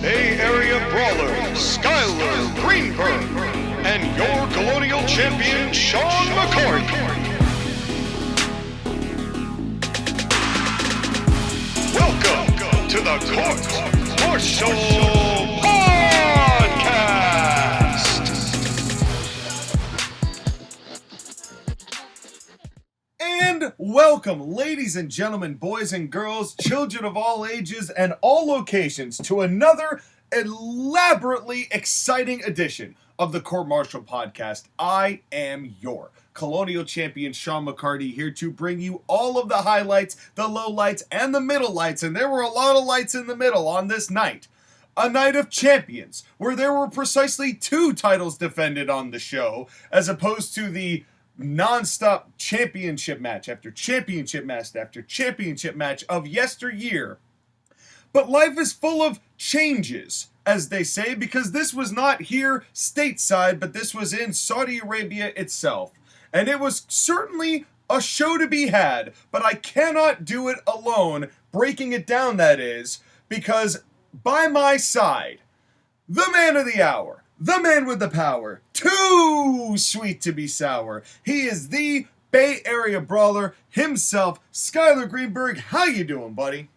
Bay Area Brawler, Skylar Greenberg, and your Colonial Champion, Sean McCourt. Welcome to the Court-Martail Podcast! And welcome, ladies and gentlemen, boys and girls, children of all ages and all locations, to another elaborately exciting edition of the Court-Martail Podcast. I am your Colonial Champion, Sean McCarty, here to bring you all of the highlights, the lowlights, and the middle lights, and there were a lot of lights in the middle on this night. A night of champions, where there were precisely 2 titles defended on the show, as opposed to the non-stop championship match after championship match after championship match of yesteryear. But life is full of changes, as they say, because this was not here stateside, but this was in Saudi Arabia itself. And it was certainly a show to be had, but I cannot do it alone, breaking it down, that is, because by my side, the man of the hour, the man with the power, too sweet to be sour. He is the Bay Area Brawler himself, Skylar Greenberg. How you doing, buddy?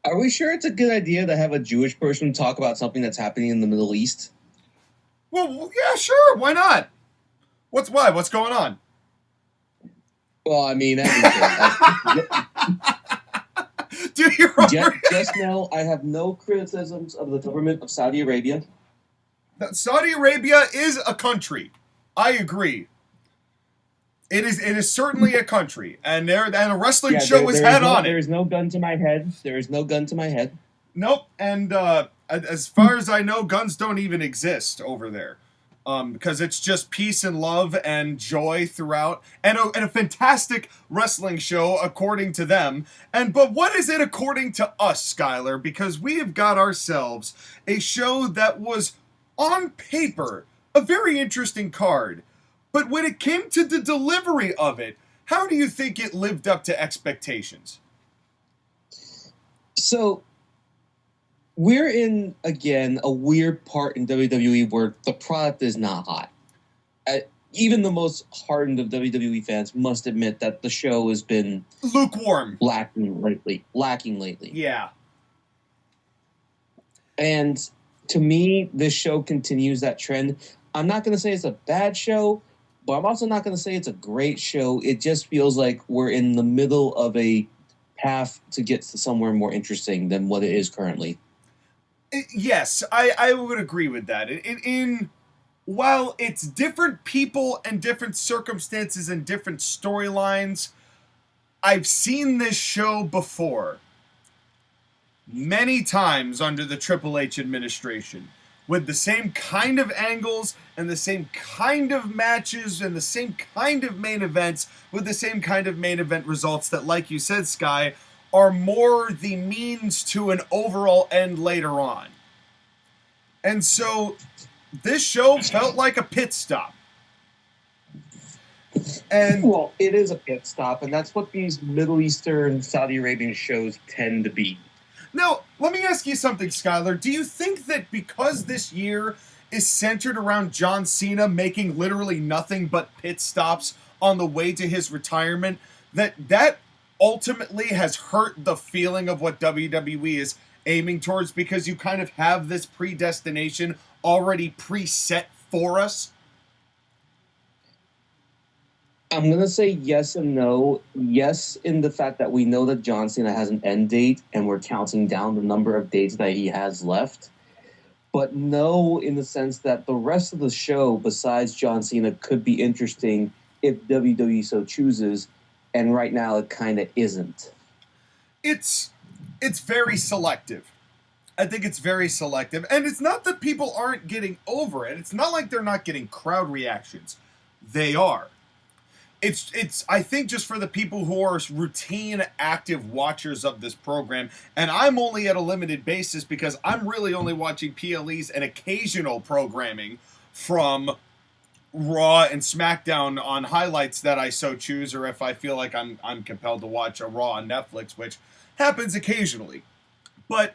Are we sure it's a good idea to have a Jewish person talk about something that's happening in the Middle East? Well, yeah, sure. Why not? What's going on? Well, I mean, Do you just know I have no criticisms of the government of Saudi Arabia. Saudi Arabia is a country. I agree. It is certainly a country, and a wrestling show is head on it. There is no gun to my head. Nope. And as far as I know, guns don't even exist over there, because it's just peace and love and joy throughout, and a fantastic wrestling show according to them. But what is it according to us, Skylar? Because we have got ourselves a show that was, on paper, a very interesting card. But when it came to the delivery of it, how do you think it lived up to expectations? So, we're in, again, a weird part in WWE where the product is not hot. Even the most hardened of WWE fans must admit that the show has been lukewarm, lacking lately. Yeah. And to me, this show continues that trend. I'm not going to say it's a bad show, but I'm also not going to say it's a great show. It just feels like we're in the middle of a path to get to somewhere more interesting than what it is currently. Yes, I would agree with that. While it's different people and different circumstances and different storylines, I've seen this show before many times under the Triple H administration, with the same kind of angles and the same kind of matches and the same kind of main events with the same kind of main event results that, like you said, Sky, are more the means to an overall end later on. And so this show felt like a pit stop. Well, it is a pit stop, and that's what these Middle Eastern, Saudi Arabian shows tend to be. Now, let me ask you something, Skylar. Do you think that because this year is centered around John Cena making literally nothing but pit stops on the way to his retirement, that ultimately has hurt the feeling of what WWE is aiming towards, because you kind of have this predestination already preset for us? I'm going to say yes and no. Yes, in the fact that we know that John Cena has an end date and we're counting down the number of dates that he has left. But no, in the sense that the rest of the show, besides John Cena, could be interesting if WWE so chooses. And right now, it kind of isn't. It's very selective. I think it's very selective. And it's not that people aren't getting over it. It's not like they're not getting crowd reactions. They are. It's I think just for the people who are routine active watchers of this program, and I'm only at a limited basis because I'm really only watching PLEs and occasional programming from Raw and SmackDown on highlights that I so choose, or if I feel like I'm compelled to watch a Raw on Netflix, which happens occasionally. But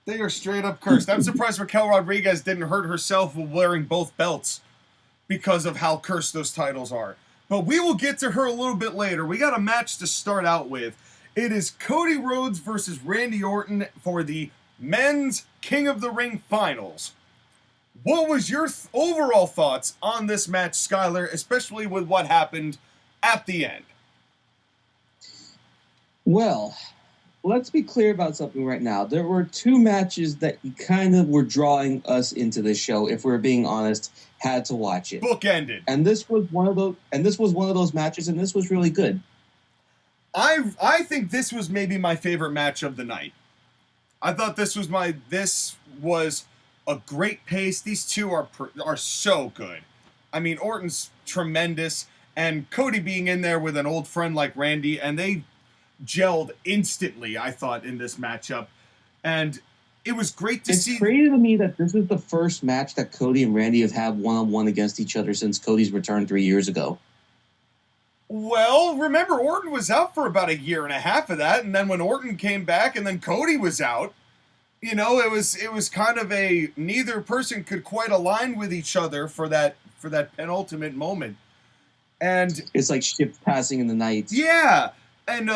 They are straight up cursed. I'm surprised Raquel Rodriguez didn't hurt herself while wearing both belts because of how cursed those titles are. But we will get to her a little bit later. We got a match to start out with. It is Cody Rhodes versus Randy Orton for the Men's King of the Ring Finals. What was your overall thoughts on this match, Skylar, especially with what happened at the end? Well, let's be clear about something right now. There were two matches that kind of were drawing us into this show, if we're being honest, had to watch it. Bookended. And this was one of those matches, and this was really good. I think this was maybe my favorite match of the night. I thought this was a great pace. These two are so good. I mean, Orton's tremendous, and Cody being in there with an old friend like Randy, and they gelled instantly, I thought, in this matchup. And it was great to see. It's crazy to me that this is the first match that Cody and Randy have had one-on-one against each other since Cody's return 3 years ago. Well, remember, Orton was out for about a year and a half of that, and then when Orton came back and then Cody was out, you know, it was kind of a neither person could quite align with each other for that penultimate moment. And it's like ships passing in the night. Yeah. And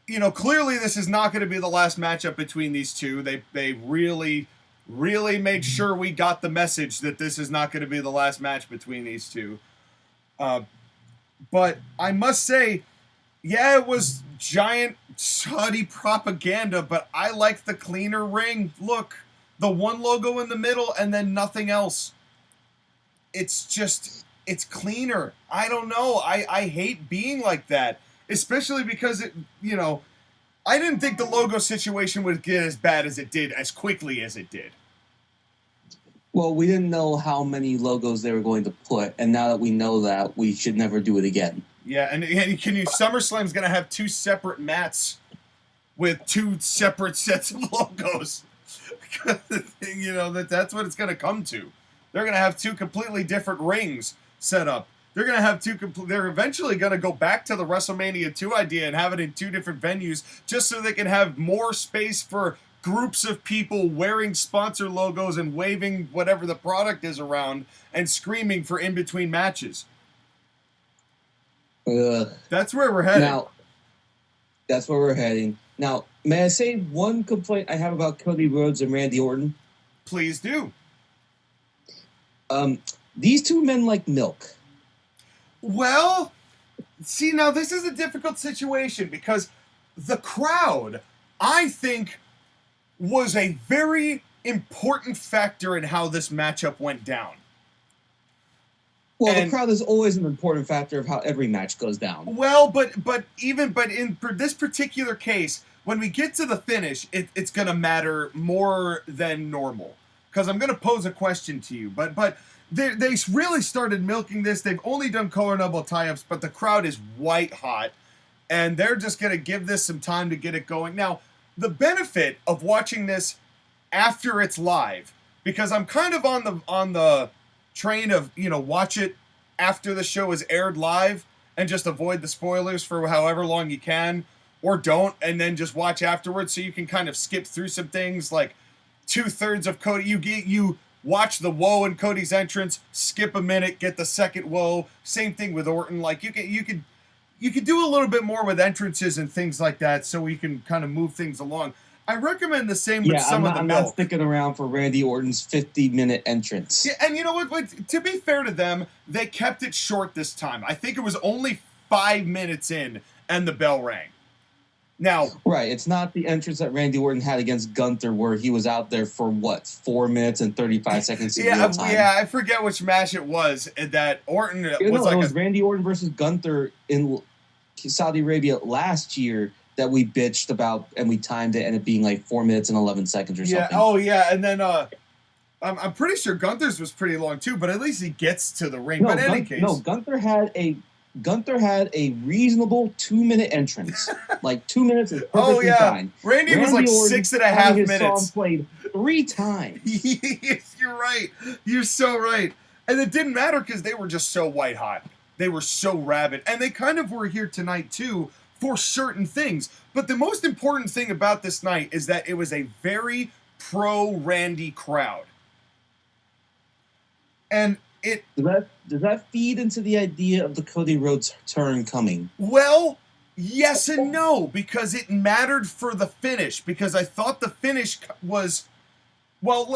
you know, clearly this is not going to be the last matchup between these two. They really made sure we got the message that this is not going to be the last match between these two. But I must say, yeah, it was giant Saudi propaganda, but I like the cleaner ring. Look, the one logo in the middle and then nothing else. It's cleaner. I don't know. I hate being like that, especially because I didn't think the logo situation would get as bad as it did, as quickly as it did. Well, we didn't know how many logos they were going to put, and now that we know that, we should never do it again. Yeah, and SummerSlam's going to have two separate mats with two separate sets of logos. That's what it's going to come to. They're going to have two completely different rings set up. They're going to have they're eventually going to go back to the WrestleMania 2 idea and have it in two different venues just so they can have more space for groups of people wearing sponsor logos and waving whatever the product is around and screaming for in-between matches. That's where we're heading. That's where we're heading. Now, may I say one complaint I have about Cody Rhodes and Randy Orton? Please do. These two men like milk. Well, see, now this is a difficult situation because the crowd, I think, was a very important factor in how this matchup went down. Well, the crowd is always an important factor of how every match goes down. Well, but in this particular case, when we get to the finish, it's going to matter more than normal. Because I'm going to pose a question to you, but they really started milking this. They've only done color-double tie-ups, but the crowd is white hot, and they're just going to give this some time to get it going. Now, the benefit of watching this after it's live, because I'm kind of on the train of, watch it after the show is aired live and just avoid the spoilers for however long you can, or don't, and then just watch afterwards so you can kind of skip through some things like 2/3 of Cody. You watch the whoa in Cody's entrance, skip a minute, get the second whoa. Same thing with Orton. Like you could do a little bit more with entrances and things like that, so we can kind of move things along. I recommend the same with some of the milk. I'm not sticking around for Randy Orton's 50-minute entrance. Yeah, and you know what? To be fair to them, they kept it short this time. I think it was only 5 minutes in, and the bell rang. Now, right, it's not the entrance that Randy Orton had against Gunther, where he was out there for 4 minutes and 35 seconds in real time. Yeah, I forget which match it was that Orton it was Randy Orton versus Gunther in Saudi Arabia last year that we bitched about, and we timed it, and it being like 4 minutes and 11 seconds or something. Oh yeah, and then I'm pretty sure Gunther's was pretty long too, but at least he gets to the ring. But in any case, Gunther had a reasonable 2-minute entrance. Like 2 minutes is perfectly fine. Randy was like Orton 6.5 minutes. Song played 3 times. You're right. You're so right. And it didn't matter because they were just so white hot. They were so rabid. And they kind of were here tonight too for certain things. But the most important thing about this night is that it was a very pro-Randy crowd. And it... Does that feed into the idea of the Cody Rhodes turn coming? Well, yes and no, because it mattered for the finish, because I thought the finish was... Well,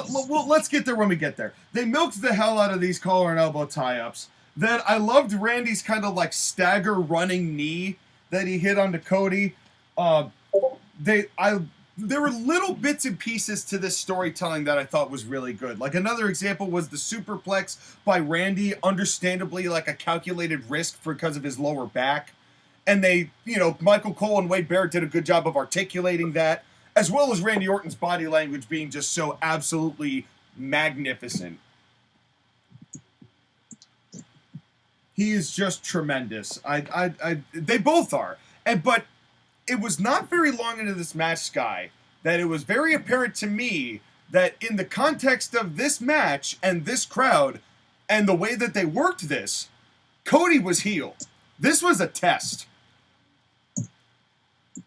let's get there when we get there. They milked the hell out of these collar and elbow tie-ups. Then I loved Randy's kind of like stagger running knee that he hit onto Cody. There were little bits and pieces to this storytelling that I thought was really good. Like another example was the superplex by Randy, understandably like a calculated risk because of his lower back. And they, Michael Cole and Wade Barrett did a good job of articulating that, as well as Randy Orton's body language being just so absolutely magnificent. He is just tremendous. They both are. But it was not very long into this match, Sky, that it was very apparent to me that in the context of this match and this crowd and the way that they worked this, Cody was heel. This was a test,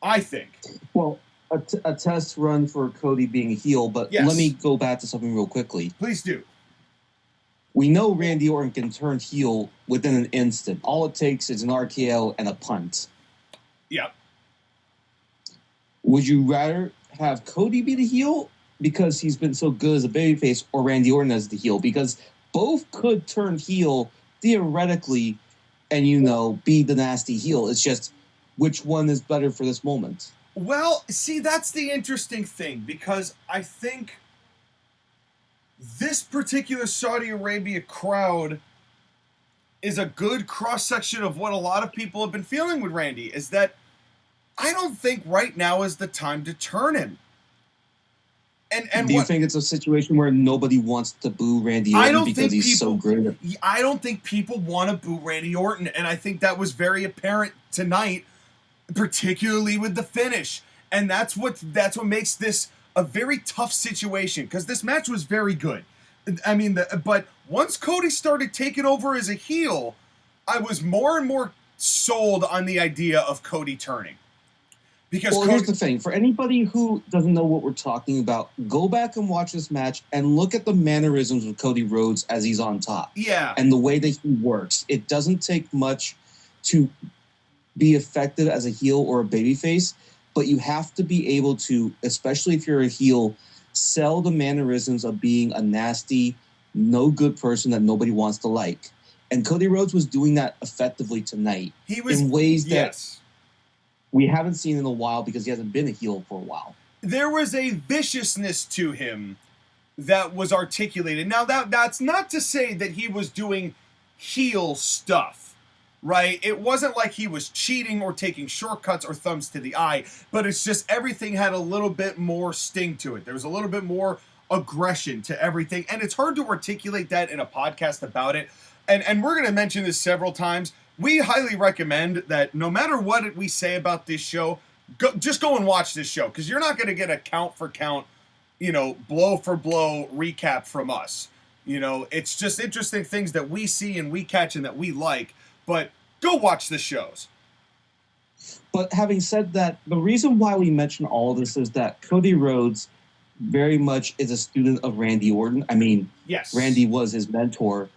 I think. Well, a test run for Cody being a heel, but Yes. Let me go back to something real quickly. Please do. We know Randy Orton can turn heel within an instant. All it takes is an RKO and a punt. Yeah. Would you rather have Cody be the heel because he's been so good as a babyface, or Randy Orton as the heel? Because both could turn heel theoretically and, be the nasty heel. It's just which one is better for this moment. Well, see, that's the interesting thing, because I think this particular Saudi Arabia crowd is a good cross-section of what a lot of people have been feeling with Randy, is that I don't think right now is the time to turn him. And do you think it's a situation where nobody wants to boo Randy Orton because he's so great? I don't think people want to boo Randy Orton, and I think that was very apparent tonight, particularly with the finish. And that's what makes this a very tough situation, because this match was very good. I mean, but once Cody started taking over as a heel, I was more and more sold on the idea of Cody turning. Because here's the thing. For anybody who doesn't know what we're talking about, go back and watch this match and look at the mannerisms of Cody Rhodes as he's on top. Yeah. And the way that he works. It doesn't take much to be effective as a heel or a babyface, but you have to be able to, especially if you're a heel, sell the mannerisms of being a nasty, no good person that nobody wants to like. And Cody Rhodes was doing that effectively tonight. He was in ways that yes. we haven't seen in a while because he hasn't been a heel for a while. There was a viciousness to him that was articulated. Now, that's not to say that he was doing heel stuff, right? It wasn't like he was cheating or taking shortcuts or thumbs to the eye, but it's just everything had a little bit more sting to it. There was a little bit more aggression to everything, and it's hard to articulate that in a podcast about it. And we're going to mention this several times. We highly recommend that no matter what we say about this show, just go and watch this show, because you're not going to get a count for count, blow for blow recap from us. It's just interesting things that we see and we catch and that we like, but go watch the shows. But having said that, the reason why we mention all of this is that Cody Rhodes very much is a student of Randy Orton. I mean, yes, Randy was his mentor.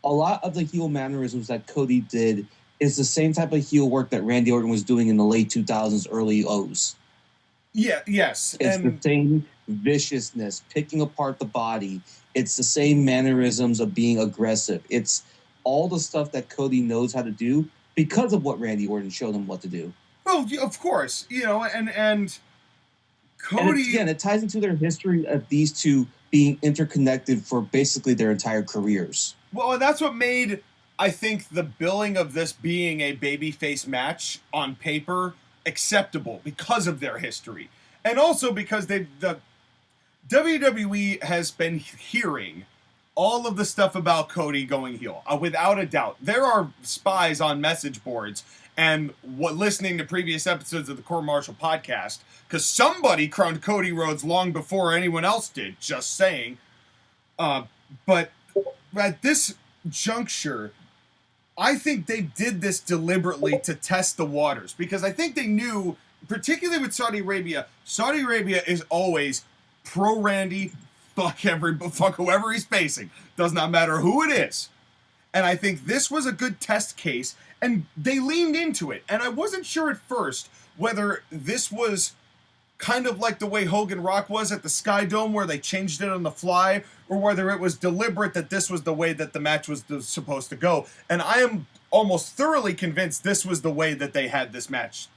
A lot of the heel mannerisms that Cody did is the same type of heel work that Randy Orton was doing in the late 2000s, early O's. Yeah, yes. It's the same viciousness, picking apart the body. It's the same mannerisms of being aggressive. It's all the stuff that Cody knows how to do because of what Randy Orton showed him what to do. Well, of course, and Cody... And it ties into their history of these two being interconnected for basically their entire careers. Well, and that's what made, I think, the billing of this being a babyface match on paper acceptable, because of their history. And also because the WWE has been hearing all of the stuff about Cody going heel. Without a doubt. There are spies on message boards and listening to previous episodes of the Court-Martail podcast, because somebody crowned Cody Rhodes long before anyone else did, just saying. But at this juncture, I think they did this deliberately to test the waters, because I think they knew, particularly with Saudi Arabia is always pro Randy, fuck whoever he's facing. Does not matter who it is. And I think this was a good test case, and they leaned into it. And I wasn't sure at first whether this was kind of like the way Hogan Rock was at the Sky Dome, where they changed it on the fly, or whether it was deliberate that this was the way that the match was supposed to go. And I am almost thoroughly convinced this was the way that they had this match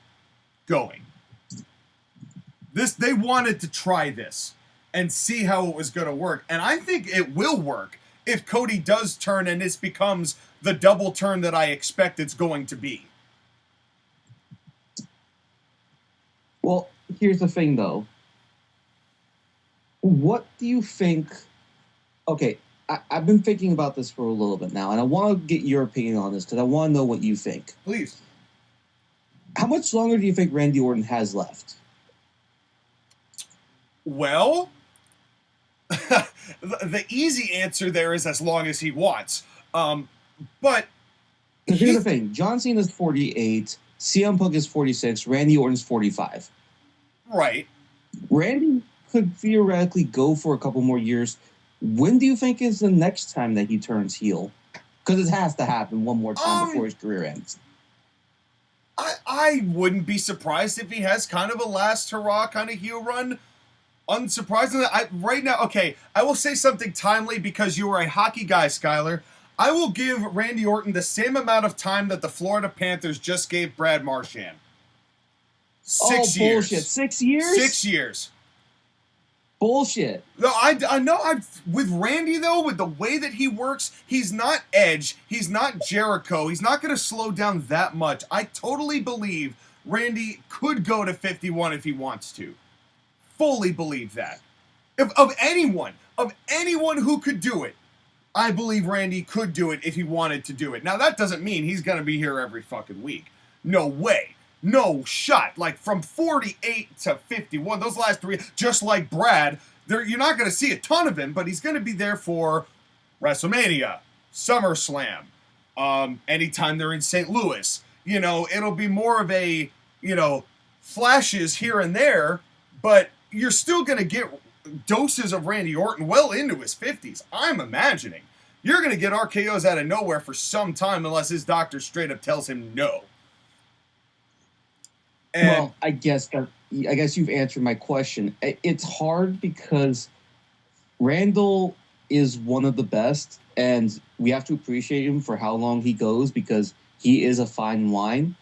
going. They wanted to try this and see how it was going to work. And I think it will work if Cody does turn and this becomes the double turn that I expect it's going to be. Well, here's the thing, though. What do you think? Okay, I've been thinking about this for a little bit now, and I want to get your opinion on this because I want to know what you think. Please. How much longer do you think Randy Orton has left? Well, the easy answer there is as long as he wants. But here's the thing. John Cena's 48, CM Punk is 46, Randy Orton's 45. Right. Randy could theoretically go for a couple more years. When do you think is the next time that he turns heel? Because it has to happen one more time before his career ends. I wouldn't be surprised if he has kind of a last hurrah kind of heel run. Unsurprisingly, right now, okay, I will say something timely because you are a hockey guy, Skyler. I will give Randy Orton the same amount of time that the Florida Panthers just gave Brad Marchand. 6 years. Bullshit. 6 years? 6 years. Bullshit. No, I know. With Randy, though, with the way that he works, he's not Edge. He's not Jericho. He's not going to slow down that much. I totally believe Randy could go to 51 if he wants to. Fully believe that. Of anyone who could do it, I believe Randy could do it if he wanted to do it. Now, that doesn't mean he's going to be here every fucking week. No way. No shot. Like, from 48 to 51, those last three, just like Brad, you're not going to see a ton of him, but he's going to be there for WrestleMania, SummerSlam, anytime they're in St. Louis. You know, it'll be more of a, flashes here and there, but you're still going to get doses of Randy Orton well into his 50s, I'm imagining. You're going to get RKOs out of nowhere for some time unless his doctor straight up tells him no. And well, I guess you've answered my question. It's hard because Randall is one of the best, and we have to appreciate him for how long he goes because he is a fine wine.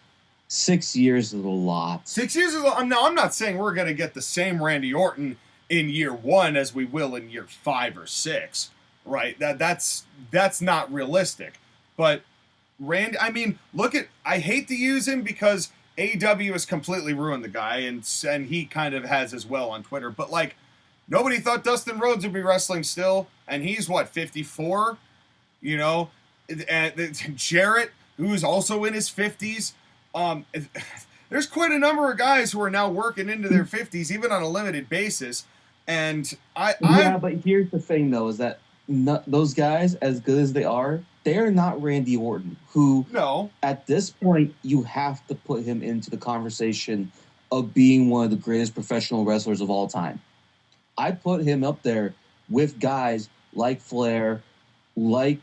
6 years is a lot. 6 years is a lot. Now, I'm not saying we're going to get the same Randy Orton in year one as we will in year 5 or 6, right? That's not realistic. But Randy, I mean, I hate to use him because AEW has completely ruined the guy, and he kind of has as well on Twitter. But, nobody thought Dustin Rhodes would be wrestling still, and he's, 54? And Jarrett, who's also in his 50s. There's quite a number of guys who are now working into their 50s, even on a limited basis. And but here's the thing, though, is that those guys, as good as they are not Randy Orton, who, at this point, you have to put him into the conversation of being one of the greatest professional wrestlers of all time. I put him up there with guys like Flair, you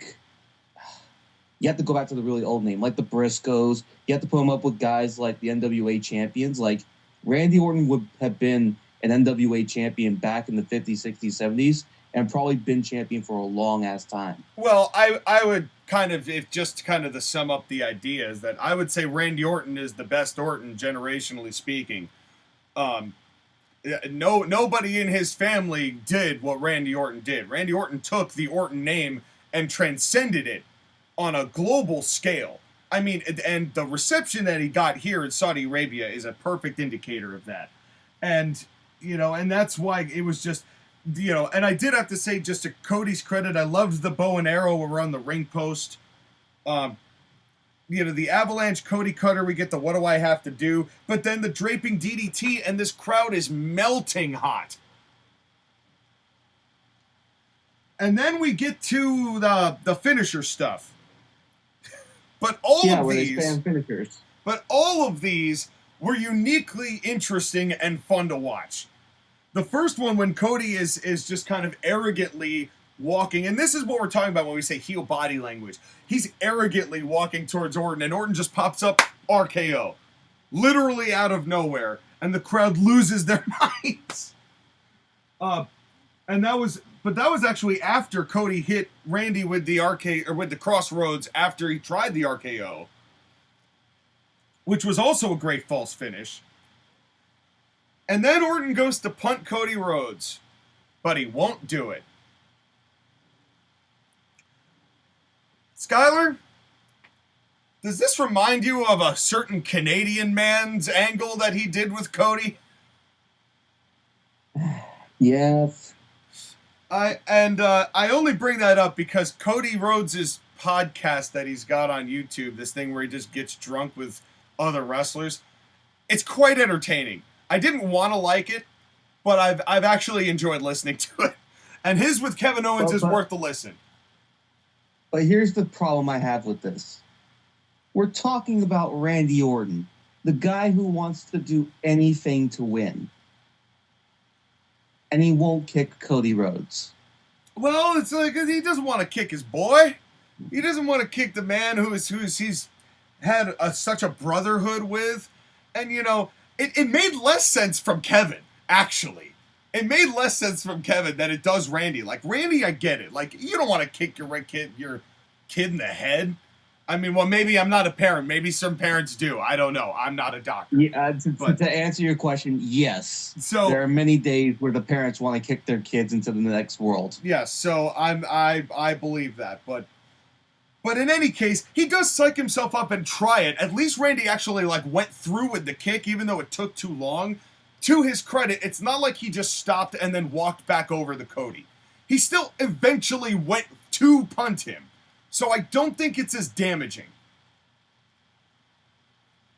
have to go back to the really old name, like the Briscoes. You have to put him up with guys like the NWA champions. Like, Randy Orton would have been an NWA champion back in the 50s, 60s, 70s, and probably been champion for a long-ass time. Well, I would to sum up the idea, is that I would say Randy Orton is the best Orton, generationally speaking. Nobody in his family did what Randy Orton did. Randy Orton took the Orton name and transcended it on a global scale. I mean, and the reception that he got here in Saudi Arabia is a perfect indicator of that. And, and that's why it was just, and I did have to say, just to Cody's credit, I loved the bow and arrow around the ring post. The avalanche Cody Cutter, we get the what do I have to do, but then the draping DDT, and this crowd is melting hot. And then we get to the finisher stuff. But all of these were uniquely interesting and fun to watch. The first one, when Cody is just kind of arrogantly walking, and this is what we're talking about when we say heel body language. He's arrogantly walking towards Orton, and Orton just pops up RKO, literally out of nowhere, and the crowd loses their minds. And that was actually after Cody hit Randy with the with the crossroads after he tried the RKO, which was also a great false finish. And then Orton goes to punt Cody Rhodes, but he won't do it. Skylar, does this remind you of a certain Canadian man's angle that he did with Cody? Yes. I only bring that up because Cody Rhodes' podcast that he's got on YouTube, this thing where he just gets drunk with other wrestlers, it's quite entertaining. I didn't want to like it, but I've actually enjoyed listening to it. And his with Kevin Owens is worth the listen. But here's the problem I have with this. We're talking about Randy Orton, the guy who wants to do anything to win. And he won't kick Cody Rhodes. Well, it's like he doesn't want to kick his boy. He doesn't want to kick the man who's he's had such a brotherhood with. And, you know, it made less sense from Kevin, actually. It made less sense from Kevin than it does Randy. Like, Randy, I get it. Like, you don't want to kick your kid in the head. I mean, well, maybe I'm not a parent. Maybe some parents do. I don't know. I'm not a doctor. Yeah, to answer your question, yes. So there are many days where the parents want to kick their kids into the next world. Yes, so I believe that, but in any case, he does psych himself up and try it. At least Randy actually went through with the kick, even though it took too long. To his credit, it's not like he just stopped and then walked back over the Cody. He still eventually went to punt him. So I don't think it's as damaging.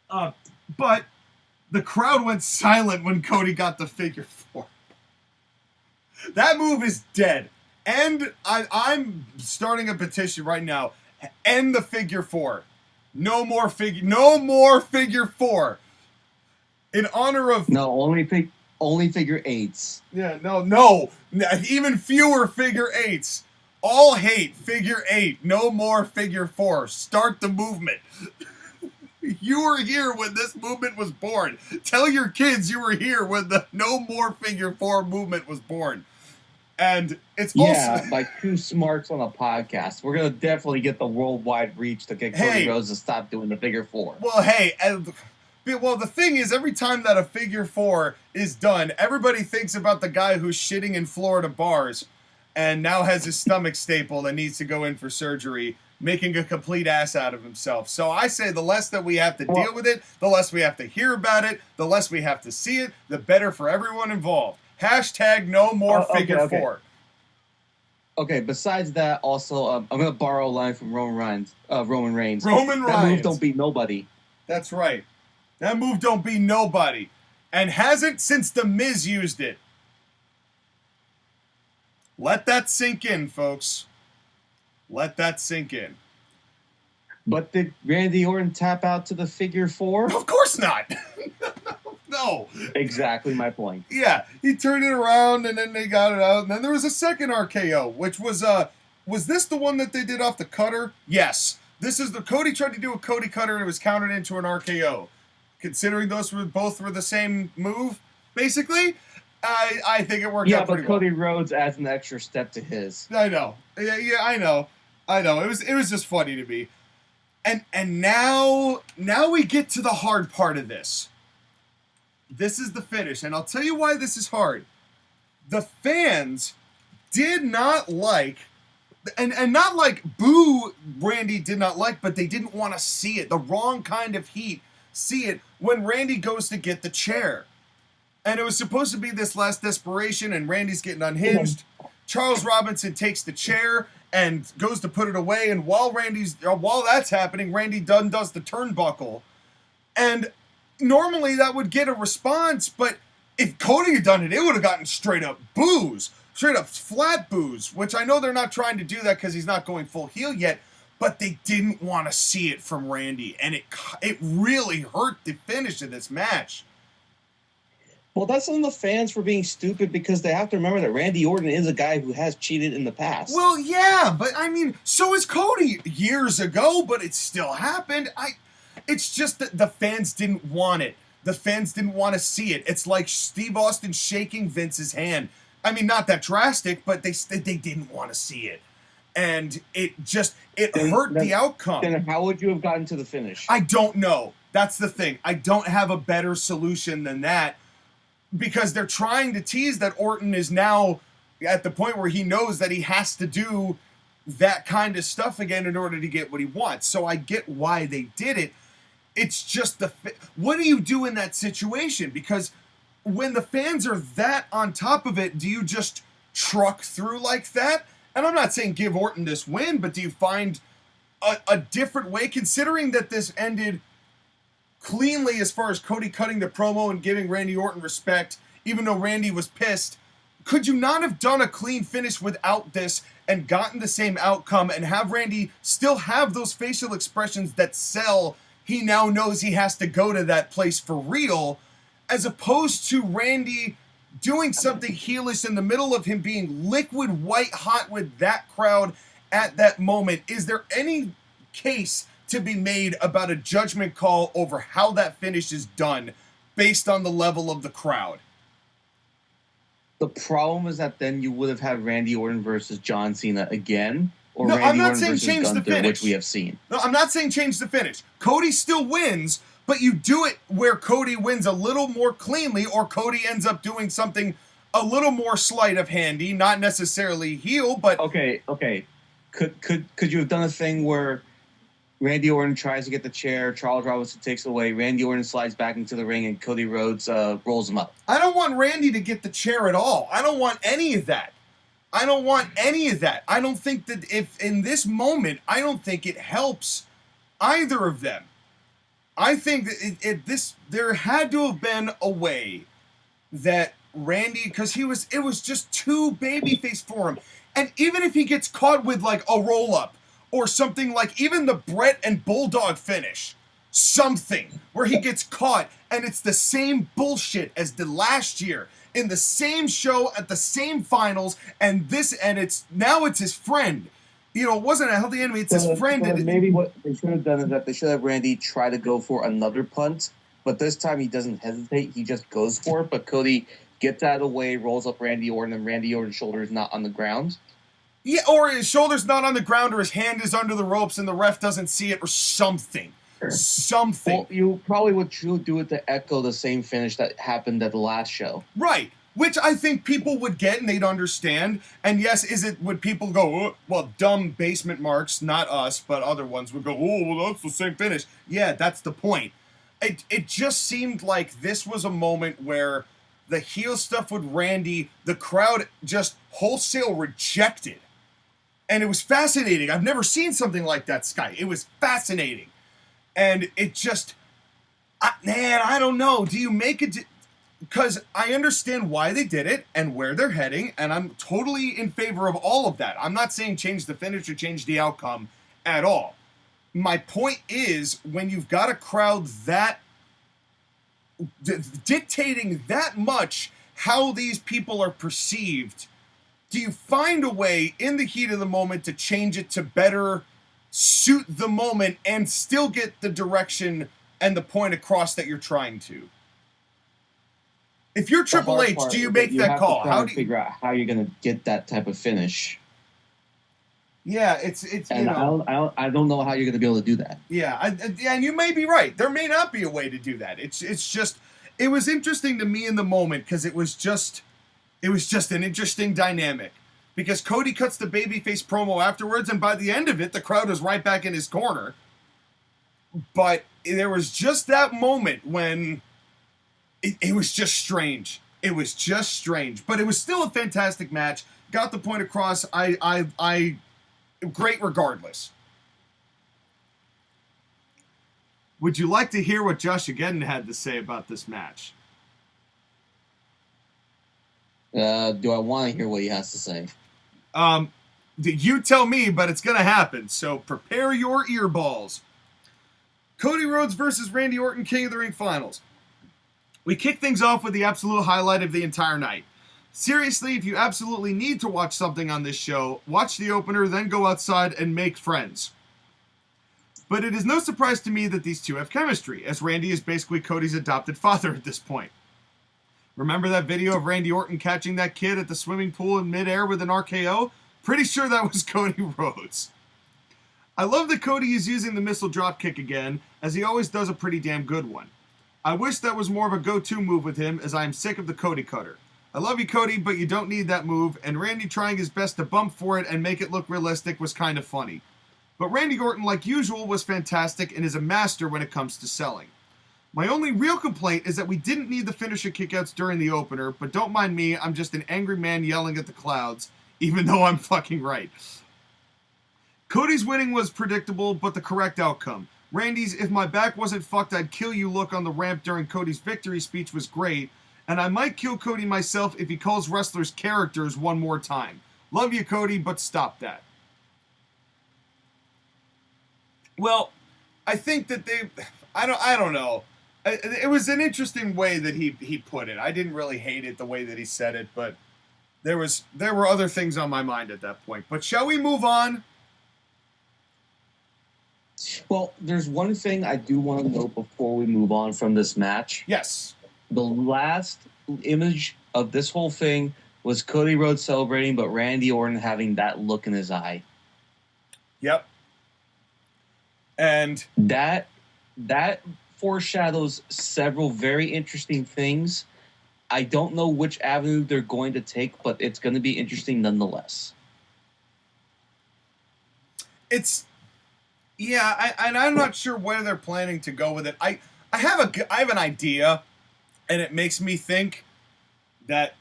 But the crowd went silent when Cody got the figure 4. That move is dead. And I'm starting a petition right now. End the figure 4. No more figure 4. In honor of only figure 8s. Yeah, no, even fewer figure 8s. All hate figure 8. No more figure 4. Start the movement. You were here when this movement was born. Tell your kids you were here when the no more figure 4 movement was born. And it's also like 2 smarts on a podcast. We're gonna definitely get the worldwide reach to get Cody Rhodes to stop doing the figure 4. Well, the thing is, every time that a figure 4 is done, everybody thinks about the guy who's shitting in Florida bars and now has his stomach stapled and needs to go in for surgery, making a complete ass out of himself. So I say the less that we have to deal with it, the less we have to hear about it, the less we have to see it, the better for everyone involved. Hashtag no more figure 4. Okay, besides that, also, I'm going to borrow a line from Roman Reigns. That move don't beat nobody. That's right. That move don't beat nobody. And hasn't since The Miz used it. Let that sink in, folks. Let that sink in. But did Randy Orton tap out to the figure 4? Of course not. No. Exactly my point. Yeah, he turned it around and then they got it out. And then there was a second RKO, which was this the one that they did off the cutter? Yes. This is the Cody tried to do a Cody cutter and it was countered into an RKO. Considering those both were the same move, basically, I think it worked out pretty well. Yeah, but Cody Rhodes adds an extra step to his. I know. Yeah, I know. It was just funny to me. And now we get to the hard part of this. This is the finish, and I'll tell you why this is hard. The fans did not like, and not like boo Randy did not like, but they didn't want to see it. The wrong kind of heat. See it when Randy goes to get the chair. And it was supposed to be this last desperation, and Randy's getting unhinged. Charles Robinson takes the chair and goes to put it away, and while that's happening, Randy Dunn does the turnbuckle. And normally that would get a response, but if Cody had done it, it would have gotten straight up boos. Straight up flat boos, which I know they're not trying to do that because he's not going full heel yet, but they didn't want to see it from Randy, and it really hurt the finish of this match. Well, that's on the fans for being stupid because they have to remember that Randy Orton is a guy who has cheated in the past. Well, yeah, but I mean, so is Cody years ago, but it still happened. It's just that the fans didn't want it. The fans didn't want to see it. It's like Steve Austin shaking Vince's hand. I mean, not that drastic, but they didn't want to see it. And it hurt the outcome. Then how would you have gotten to the finish? I don't know. That's the thing. I don't have a better solution than that. Because they're trying to tease that Orton is now at the point where he knows that he has to do that kind of stuff again in order to get what he wants. So I get why they did it. It's just what do you do in that situation? Because when the fans are that on top of it, do you just truck through like that? And I'm not saying give Orton this win, but do you find a different way, considering that this ended cleanly as far as Cody cutting the promo and giving Randy Orton respect, even though Randy was pissed? Could you not have done a clean finish without this and gotten the same outcome and have Randy still have those facial expressions that sell he now knows he has to go to that place for real, as opposed to Randy doing something heelish in the middle of him being liquid white hot with that crowd at that moment? Is there any case to be made about a judgment call over how that finish is done based on the level of the crowd? The problem is that then you would have had Randy Orton versus John Cena again, or No, Randy I'm not Orton saying versus change the Gunther, finish. which we have seen. No, I'm not saying change the finish. Cody still wins, but you do it where Cody wins a little more cleanly, or Cody ends up doing something a little more sleight of handy, not necessarily heel, but Okay. Could you have done a thing where Randy Orton tries to get the chair, Charles Robinson takes it away, Randy Orton slides back into the ring, and Cody Rhodes rolls him up? I don't want Randy to get the chair at all. I don't want any of that. I don't think that if in this moment, I don't think it helps either of them. I think that there had to have been a way that Randy, because it was just too babyface for him. And even if he gets caught with like a roll up or something like even the Brett and Bulldog finish, something where he gets caught and it's the same bullshit as the last year in the same show at the same finals, and it's his friend. You know, it wasn't a healthy enemy, it's his friend. So maybe what they should have done is that they should have Randy try to go for another punt, but this time he doesn't hesitate, he just goes for it. But Cody gets out of the way, rolls up Randy Orton, and Randy Orton's shoulder is not on the ground. Yeah, or his shoulder's not on the ground, or his hand is under the ropes and the ref doesn't see it, or something. Sure. Something. Well, you probably would do it to echo the same finish that happened at the last show. Right. Which I think people would get and they'd understand. And yes, would people go, oh, well, dumb basement marks, not us, but other ones would go, oh, well, that's the same finish. Yeah, that's the point. It just seemed like this was a moment where the heel stuff with Randy, the crowd just wholesale rejected. And it was fascinating. I've never seen something like that, Sky. It was fascinating. And it just, I don't know. Do you make it? Because I understand why they did it and where they're heading, and I'm totally in favor of all of that. I'm not saying change the finish or change the outcome at all. My point is, when you've got a crowd that dictating that much how these people are perceived, do you find a way in the heat of the moment to change it to better suit the moment and still get the direction and the point across that you're trying to? If you're Triple H, do you make that call? How do you figure out how you're going to get that type of finish? Yeah, it's and I don't know how you're going to be able to do that. Yeah, and you may be right. There may not be a way to do that. It's just it was interesting to me in the moment because it was just an interesting dynamic. Because Cody cuts the babyface promo afterwards, and by the end of it, the crowd is right back in his corner. But there was just that moment when it was just strange. It was just strange. But it was still a fantastic match. Got the point across. I great regardless. Would you like to hear what Josh Geddon had to say about this match? Do I want to hear what he has to say? You tell me, but it's going to happen. So prepare your earballs. Cody Rhodes versus Randy Orton, King of the Ring Finals. We kick things off with the absolute highlight of the entire night. Seriously, if you absolutely need to watch something on this show, watch the opener, then go outside and make friends. But it is no surprise to me that these two have chemistry, as Randy is basically Cody's adopted father at this point. Remember that video of Randy Orton catching that kid at the swimming pool in midair with an RKO? Pretty sure that was Cody Rhodes. I love that Cody is using the missile dropkick again, as he always does a pretty damn good one. I wish that was more of a go-to move with him, as I am sick of the Cody cutter. I love you, Cody, but you don't need that move, and Randy trying his best to bump for it and make it look realistic was kind of funny. But Randy Orton, like usual, was fantastic and is a master when it comes to selling. My only real complaint is that we didn't need the finisher kickouts during the opener, but don't mind me, I'm just an angry man yelling at the clouds, even though I'm fucking right. Cody's winning was predictable, but the correct outcome. Randy's "if my back wasn't fucked, I'd kill you" look on the ramp during Cody's victory speech was great, and I might kill Cody myself if he calls wrestlers characters one more time. Love you, Cody, but stop that. Well, I think that I don't know. It was an interesting way that he put it. I didn't really hate it the way that he said it, but there were other things on my mind at that point. But shall we move on? Well, there's one thing I do want to note before we move on from this match. Yes. The last image of this whole thing was Cody Rhodes celebrating, but Randy Orton having that look in his eye. Yep. And that foreshadows several very interesting things. I don't know which avenue they're going to take, but it's going to be interesting nonetheless. I'm not sure where they're planning to go with it. I have an idea, and it makes me think that,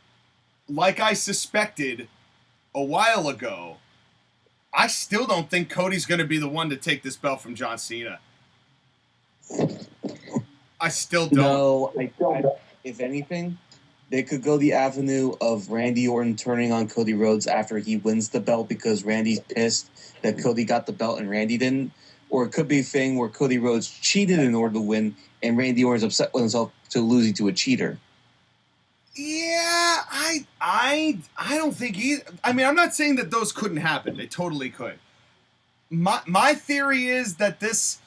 like I suspected a while ago, I still don't think Cody's going to be the one to take this belt from John Cena. I still don't. No, I don't. If anything, they could go the avenue of Randy Orton turning on Cody Rhodes after he wins the belt because Randy's pissed that Cody got the belt and Randy didn't. Or it could be a thing where Cody Rhodes cheated in order to win and Randy Orton's upset with himself to losing to a cheater. Yeah, I don't think I mean, I'm not saying that those couldn't happen. They totally could. My theory is that this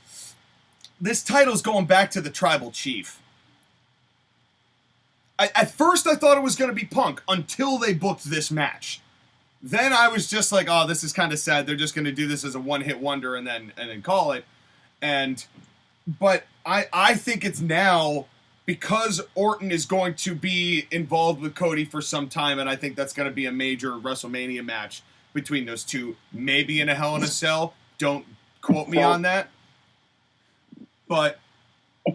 title's going back to the tribal chief. At first I thought it was going to be Punk until they booked this match. Then I was just like, oh, this is kind of sad. They're just going to do this as a one-hit wonder and then call it. But I think it's now because Orton is going to be involved with Cody for some time, and I think that's going to be a major WrestleMania match between those two, maybe in a Hell in a Cell. Don't quote me on that. But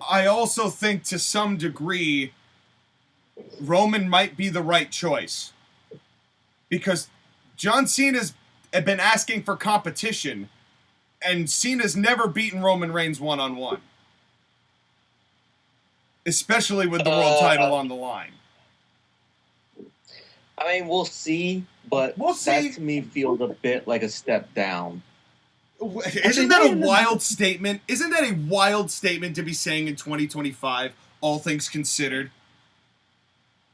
I also think to some degree Roman might be the right choice. Because John Cena's been asking for competition, and Cena's never beaten Roman Reigns one-on-one. Especially with the world title on the line. I mean, we'll see, but that to me feels a bit like a step down. Isn't that a wild statement? Isn't that a wild statement to be saying in 2025, all things considered?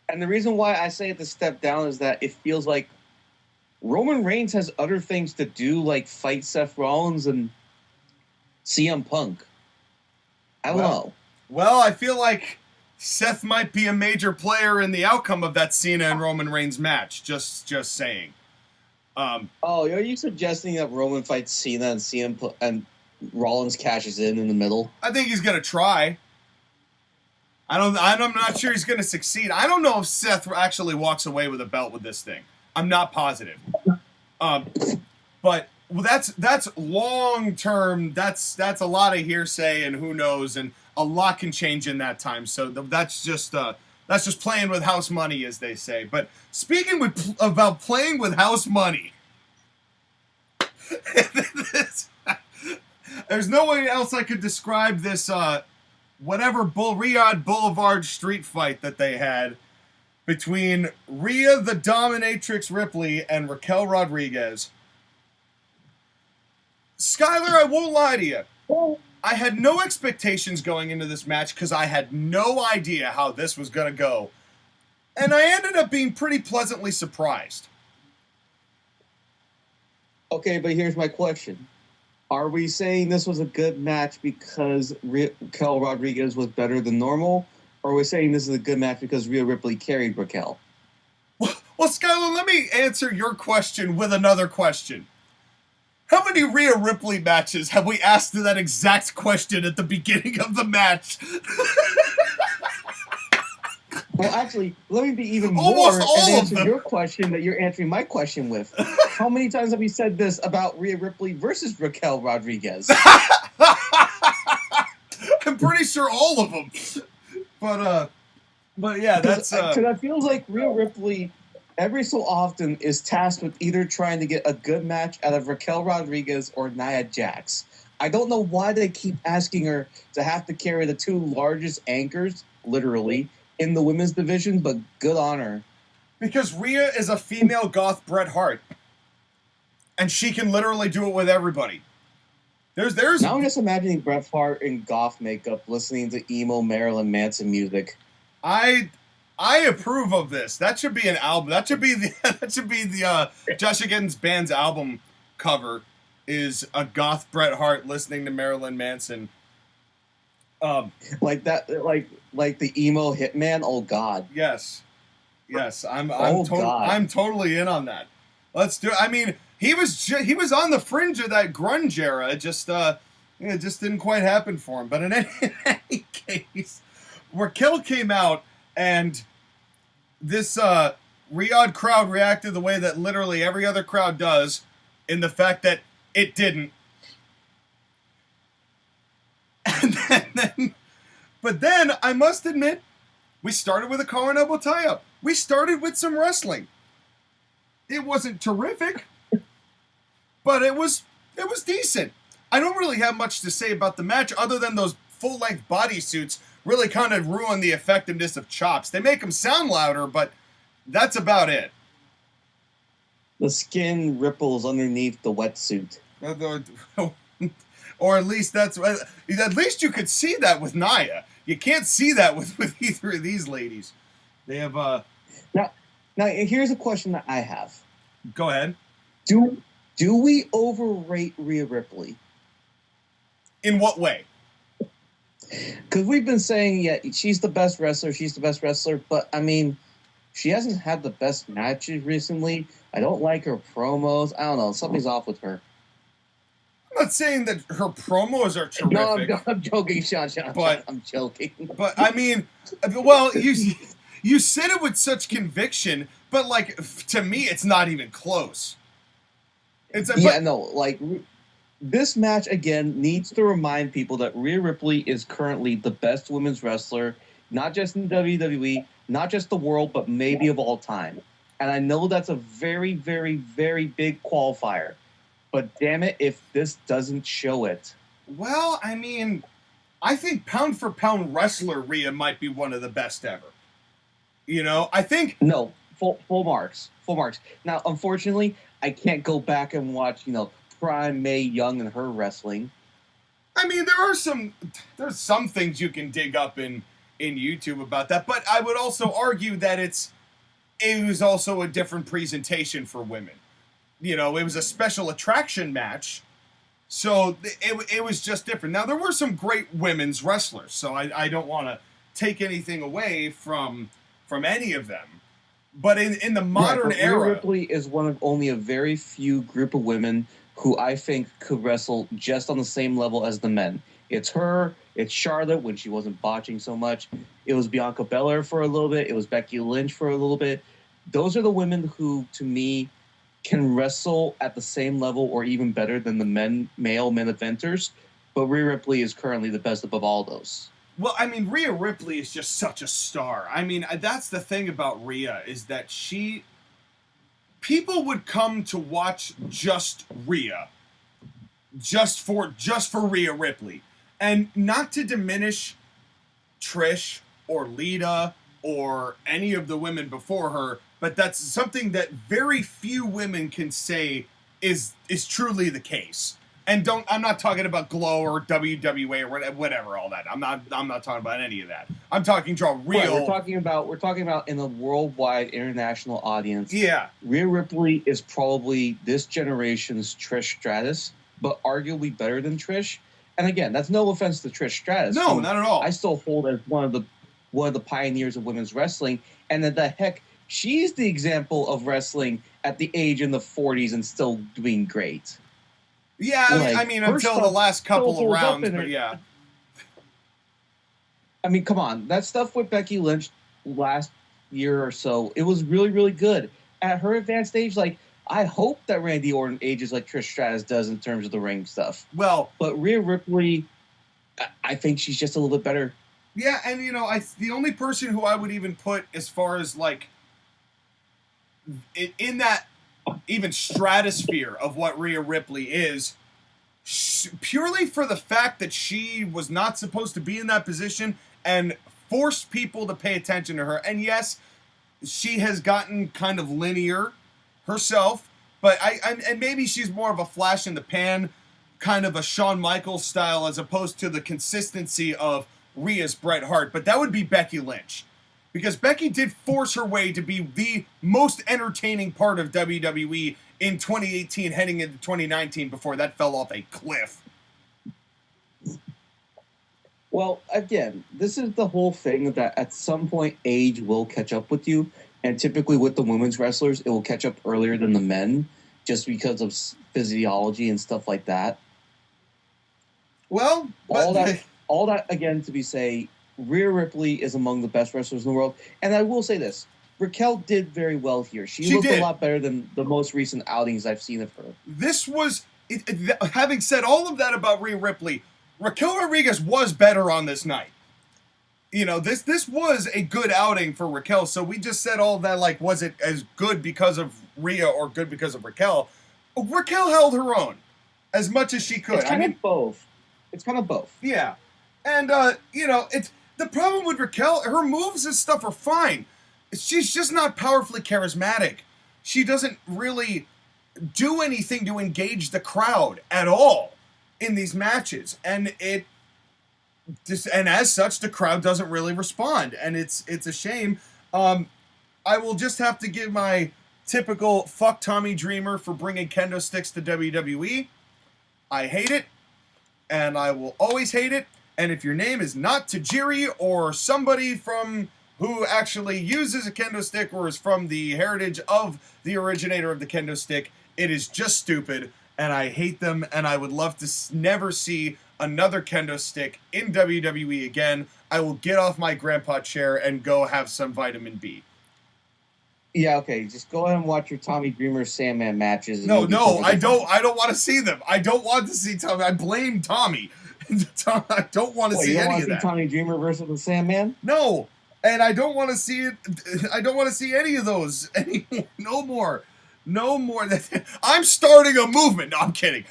And the reason why I say it's a step down is that it feels like Roman Reigns has other things to do, like fight Seth Rollins and CM Punk. I don't know. Well, I feel like Seth might be a major player in the outcome of that Cena and Roman Reigns match. Just saying. Are you suggesting that Roman fights Cena and CM and Rollins cashes in the middle? I think he's gonna try. I'm not sure he's gonna succeed. I don't know if Seth actually walks away with a belt with this thing. I'm not positive. But that's long term. That's a lot of hearsay, and who knows, and a lot can change in that time. So that's just playing with house money, as they say. But speaking about playing with house money, there's no way else I could describe this whatever Riyadh Boulevard street fight that they had between Rhea the Dominatrix Ripley and Raquel Rodriguez. Skylar, I won't lie to you. I had no expectations going into this match because I had no idea how this was going to go. And I ended up being pretty pleasantly surprised. Okay, but here's my question. Are we saying this was a good match because Raquel Rodriguez was better than normal? Or are we saying this is a good match because Rhea Ripley carried Raquel? Well, Skylar, let me answer your question with another question. How many Rhea Ripley matches have we asked that exact question at the beginning of the match? Well, actually, let me be even Almost more all and of answer them. your question that you're answering my question with. How many times have we said this about Rhea Ripley versus Raquel Rodriguez? I'm pretty sure all of them. But yeah, that's... Because it feels like Rhea Ripley, every so often, is tasked with either trying to get a good match out of Raquel Rodriguez or Nia Jax. I don't know why they keep asking her to have to carry the two largest anchors, literally, in the women's division, but good on her. Because Rhea is a female goth Bret Hart. And she can literally do it with everybody. There's Now I'm just imagining Bret Hart in goth makeup listening to emo Marilyn Manson music. I approve of this. That should be an album. That should be the Josh Again's band's album cover is a goth Bret Hart listening to Marilyn Manson. Like that, like the emo hitman. Oh God. Yes. I'm totally in on that. Let's do it. I mean, he was on the fringe of that grunge era. It just didn't quite happen for him. But in any case, Raquel came out and this Riyadh crowd reacted the way that literally every other crowd does, in the fact that it didn't. But then, I must admit, we started with a collar and elbow tie-up. We started with some wrestling. It wasn't terrific, but it was decent. I don't really have much to say about the match other than those full-length bodysuits really kind of ruin the effectiveness of chops. They make them sound louder, but that's about it. The skin ripples underneath the wetsuit. Or at least you could see that with Nia. You can't see that with either of these ladies. They have Now here's a question that I have. Go ahead. Do we overrate Rhea Ripley? In what way? Because we've been saying, yeah, she's the best wrestler, but I mean, she hasn't had the best matches recently. I don't like her promos. I don't know, something's off with her. I'm not saying that her promos are terrific. No, I'm joking, Sean. I'm joking. But I mean, well, you said it with such conviction, but like to me, it's not even close. This match again needs to remind people that Rhea Ripley is currently the best women's wrestler, not just in WWE, not just the world, but maybe of all time. And I know that's a very, very, very big qualifier. But damn it, if this doesn't show it. Well, I mean, I think pound for pound wrestler Rhea might be one of the best ever. You know, I think... No, full marks. Full marks. Now, unfortunately, I can't go back and watch, prime Mae Young and her wrestling. I mean, there's some things you can dig up in YouTube about that, but I would also argue that it was also a different presentation for women. It was a special attraction match, so it was just different. Now, there were some great women's wrestlers, so I don't want to take anything away from any of them. But in the modern era... Rhea Ripley is one of only a very few group of women who I think could wrestle just on the same level as the men. It's her, it's Charlotte when she wasn't botching so much. It was Bianca Belair for a little bit. It was Becky Lynch for a little bit. Those are the women who, to me, can wrestle at the same level or even better than the male main eventers. But Rhea Ripley is currently the best above all those. Well, I mean, Rhea Ripley is just such a star. I mean, that's the thing about Rhea is that people would come to watch just Rhea, just for Rhea Ripley, and not to diminish Trish or Lita or any of the women before her, but that's something that very few women can say is truly the case. And I'm not talking about Glow or WWA or whatever, all that. I'm not talking about any of that. I'm talking draw real. Right, we're talking about in a worldwide international audience. Yeah. Rhea Ripley is probably this generation's Trish Stratus, but arguably better than Trish. And again, that's no offense to Trish Stratus. No, not at all. I still hold as one of the pioneers of women's wrestling, and that the heck, she's the example of wrestling at the age in the 40s and still doing great. Yeah, I mean until the last couple of rounds, but yeah. I mean, come on. That stuff with Becky Lynch last year or so, it was really, really good. At her advanced age, like, I hope that Randy Orton ages like Trish Stratus does in terms of the ring stuff. Well, but Rhea Ripley, I think she's just a little bit better. Yeah, and the only person who I would even put as far as like in that even stratosphere of what Rhea Ripley is, purely for the fact that she was not supposed to be in that position and forced people to pay attention to her. And yes, she has gotten kind of linear herself, but and maybe she's more of a flash in the pan, kind of a Shawn Michaels style, as opposed to the consistency of Rhea's Bret Hart. But that would be Becky Lynch. Because Becky did force her way to be the most entertaining part of WWE in 2018 heading into 2019 before that fell off a cliff. Well, again, this is the whole thing that at some point age will catch up with you. And typically with the women's wrestlers, it will catch up earlier than the men just because of physiology and stuff like that. Well, all that again to be say, Rhea Ripley is among the best wrestlers in the world. And I will say this. Raquel did very well here. She looked a lot better than the most recent outings I've seen of her. This was... having said all of that about Rhea Ripley, Raquel Rodriguez was better on this night. This was a good outing for Raquel. So we just said all that, like, was it as good because of Rhea or good because of Raquel? Raquel held her own as much as she could. It's kind of both. It's kind of both. Yeah. And, it's... The problem with Raquel, her moves and stuff are fine. She's just not powerfully charismatic. She doesn't really do anything to engage the crowd at all in these matches. And and as such, the crowd doesn't really respond. And it's a shame. I will just have to give my typical fuck Tommy Dreamer for bringing kendo sticks to WWE. I hate it. And I will always hate it. And if your name is not Tajiri or somebody from who actually uses a kendo stick or is from the heritage of the originator of the kendo stick, it is just stupid, and I hate them, and I would love to never see another kendo stick in WWE again. I will get off my grandpa chair and go have some vitamin B. Yeah, okay. Just go ahead and watch your Tommy Dreamer Sandman matches. No, I don't want to see them. I don't want to see Tommy. I blame Tommy. I don't want to see any of that. Tommy Dreamer versus the Sandman? No, and I don't want to see it. I don't want to see any of those anymore. No more. I'm starting a movement. No, I'm kidding.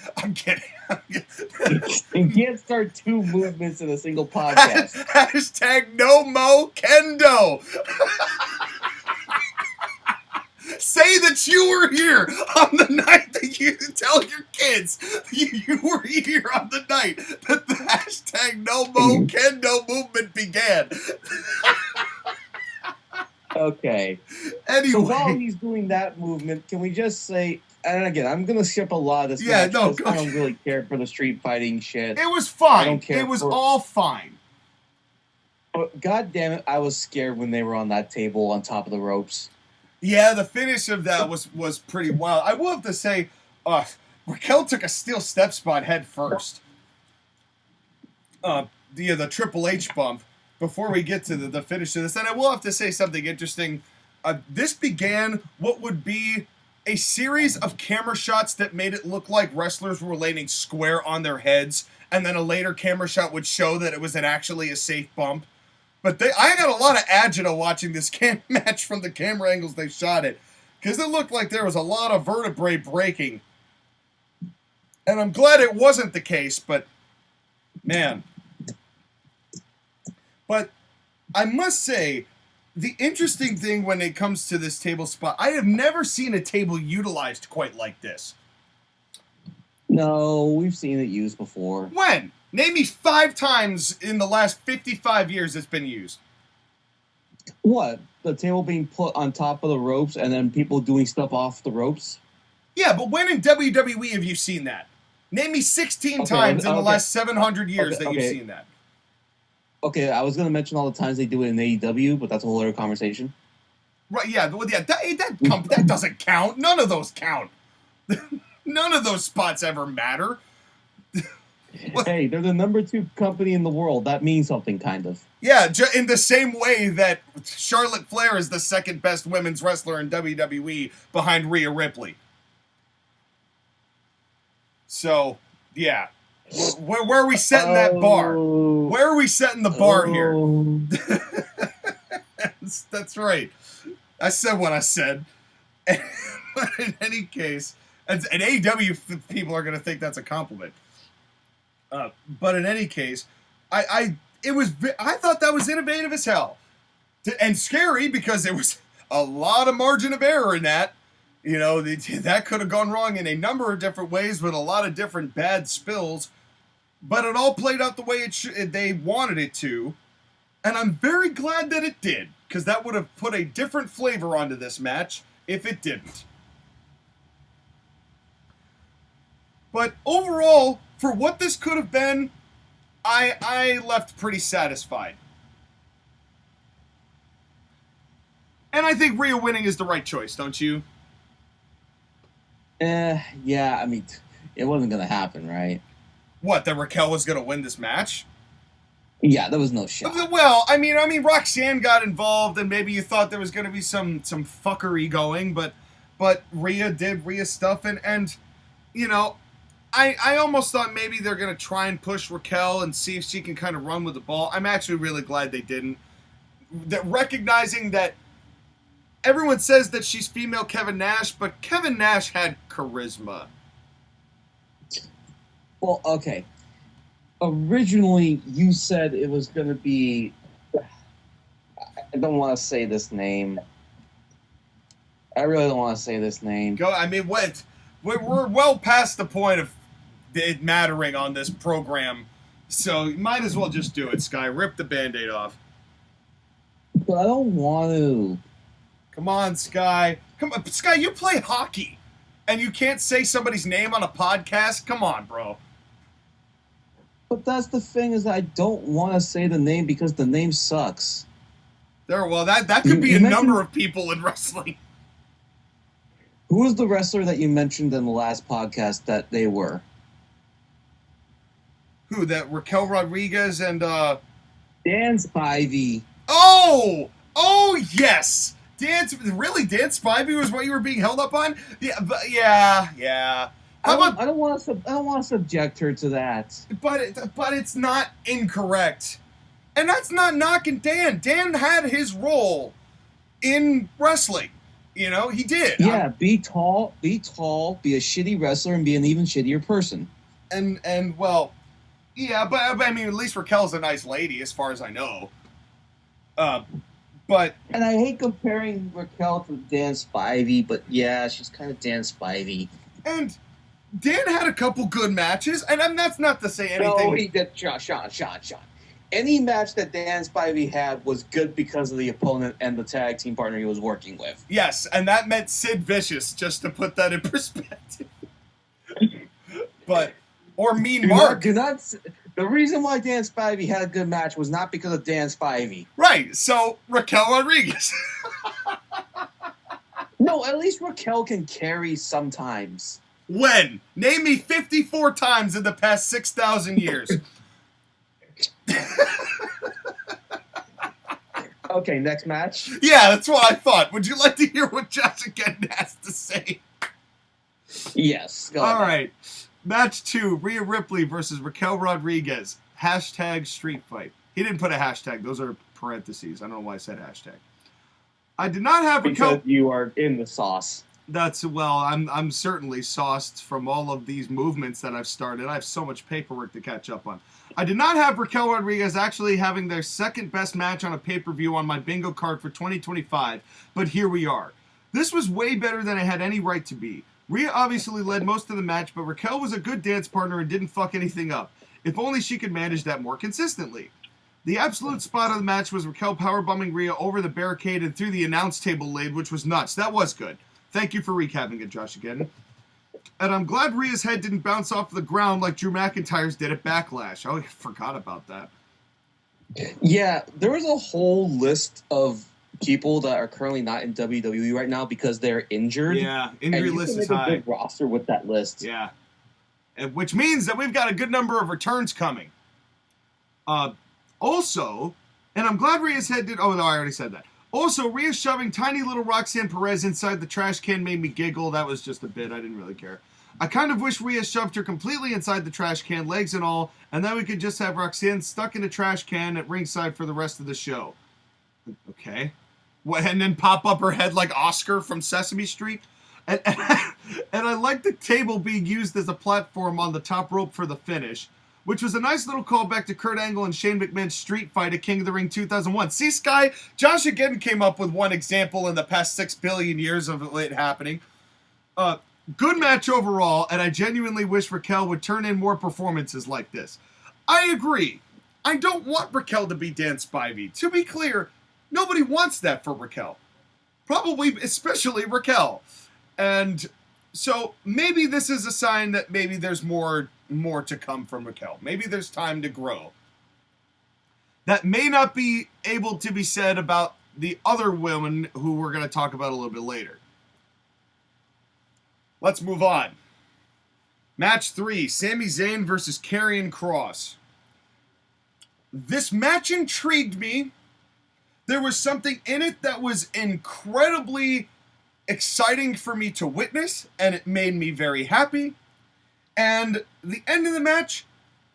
You can't start two movements in a single podcast. Hashtag no mo kendo. Say that you were here on the night that you tell your kids you were here on the night that the hashtag no mo kendo movement began. Okay. Anyway. So while he's doing that movement, can we just say, and again, I'm going to skip a lot of this match because I don't really care for the street fighting shit. It was fine. I don't care. It was all fine. But God damn it, I was scared when they were on that table on top of the ropes. Yeah, the finish of that was pretty wild. I will have to say, Raquel took a steel step spot head first. The Triple H bump before we get to the finish of this. And I will have to say something interesting. This began what would be a series of camera shots that made it look like wrestlers were landing square on their heads, and then a later camera shot would show that it was actually a safe bump. But I got a lot of agita watching this match from the camera angles they shot it, because it looked like there was a lot of vertebrae breaking. And I'm glad it wasn't the case, but man. But I must say, the interesting thing when it comes to this table spot, I have never seen a table utilized quite like this. No, we've seen it used before. When? Name me 5 times in the last 55 years it's been used. What? The table being put on top of the ropes and then people doing stuff off the ropes? Yeah, but when in WWE have you seen that? Name me 16 times in the last 700 years that you've seen that. Okay, I was going to mention all the times they do it in AEW, but that's a whole other conversation. Right, yeah, that doesn't count. None of those count. None of those spots ever matter. Hey, they're the number 2 company in the world. That means something, kind of. Yeah, in the same way that Charlotte Flair is the second best women's wrestler in WWE behind Rhea Ripley. So, yeah. Where are we setting that bar? Where are we setting the bar here? That's right. I said what I said. But in any case, and AEW people are going to think that's a compliment. But in any case, I thought that was innovative as hell. And scary because there was a lot of margin of error in that. You know, that could have gone wrong in a number of different ways with a lot of different bad spills. But it all played out the way they wanted it to. And I'm very glad that it did. Because that would have put a different flavor onto this match if it didn't. But overall, for what this could have been, I left pretty satisfied. And I think Rhea winning is the right choice, don't you? Yeah, I mean, it wasn't going to happen, right? What, that Raquel was going to win this match? Yeah, there was no shot. Well, I mean, Roxanne got involved, and maybe you thought there was going to be some fuckery going, but Rhea did Rhea stuff, and you know, I almost thought maybe they're going to try and push Raquel and see if she can kind of run with the ball. I'm actually really glad they didn't. Recognizing that everyone says that she's female Kevin Nash, but Kevin Nash had charisma. Well, okay. Originally, you said it was going to be... I don't want to say this name. I really don't want to say this name. I mean, we're well past the point of it mattering on this program, so you might as well just do it, Sky. Rip the Band-Aid off. But I don't want to. Come on, Sky. Come on, Sky, you play hockey, and you can't say somebody's name on a podcast? Come on, bro. But that's the thing, is that I don't want to say the name because the name sucks. Well, that could be a number of people in wrestling. Who was the wrestler that you mentioned in the last podcast that they were? Who, that Raquel Rodriguez and, Dan Spivey. Oh, yes! Dan Spivey was what you were being held up on? Yeah. I don't want to subject her to that. But it's not incorrect. And that's not knocking Dan. Dan had his role in wrestling. You know, he did. Yeah, be tall, be a shitty wrestler, and be an even shittier person. And well, yeah, but I mean, at least Raquel's a nice lady, as far as I know. But... And I hate comparing Raquel to Dan Spivey, but yeah, she's kind of Dan Spivey. And Dan had a couple good matches, and that's not to say anything... No, he did. Sean. Any match that Dan Spivey had was good because of the opponent and the tag team partner he was working with. Yes, and that meant Sid Vicious, just to put that in perspective. Or Mean Mark. The reason why Dan Spivey had a good match was not because of Dan Spivey. Right, so Raquel Rodriguez. No, at least Raquel can carry sometimes. When? Name me 54 times in the past 6,000 years. Okay, next match. Yeah, that's what I thought. Would you like to hear what Josh again has to say? Yes. Go All ahead. right. Match 2, Rhea Ripley versus Raquel Rodriguez. Hashtag street fight. He didn't put a hashtag. Those are parentheses. I don't know why I said hashtag. I did not have Raquel... Because you are in the sauce. I'm certainly sauced from all of these movements that I've started. I have so much paperwork to catch up on. I did not have Raquel Rodriguez actually having their second best match on a pay-per-view on my bingo card for 2025, but here we are. This was way better than it had any right to be. Rhea obviously led most of the match, but Raquel was a good dance partner and didn't fuck anything up. If only she could manage that more consistently. The absolute spot of the match was Raquel powerbombing Rhea over the barricade and through the announce table lid, which was nuts. That was good. Thank you for recapping it, Josh, again. And I'm glad Rhea's head didn't bounce off the ground like Drew McIntyre's did at Backlash. Oh, I forgot about that. Yeah, there was a whole list of people that are currently not in WWE right now because they're injured. Yeah, injury list is high. A good roster with that list. Yeah, which means that we've got a good number of returns coming. Also, and I'm glad Rhea's head did... Oh, no, I already said that. Also, Rhea shoving tiny little Roxanne Perez inside the trash can made me giggle. That was just a bit. I didn't really care. I kind of wish Rhea shoved her completely inside the trash can, legs and all, and then we could just have Roxanne stuck in a trash can at ringside for the rest of the show. Okay. And then pop up her head like Oscar from Sesame Street. And I like the table being used as a platform on the top rope for the finish, which was a nice little callback to Kurt Angle and Shane McMahon's street fight at King of the Ring 2001. See, Sky, Josh again came up with one example in the past 6 billion years of it happening. Good match overall, and I genuinely wish Raquel would turn in more performances like this. I agree. I don't want Raquel to be Dan Spivey. To be clear, nobody wants that for Raquel. Probably, especially Raquel. And so maybe this is a sign that maybe there's more to come from Raquel. Maybe there's time to grow. That may not be able to be said about the other women who we're going to talk about a little bit later. Let's move on. Match 3, Sami Zayn versus Karrion Kross. This match intrigued me. There was something in it that was incredibly exciting for me to witness, and it made me very happy. And the end of the match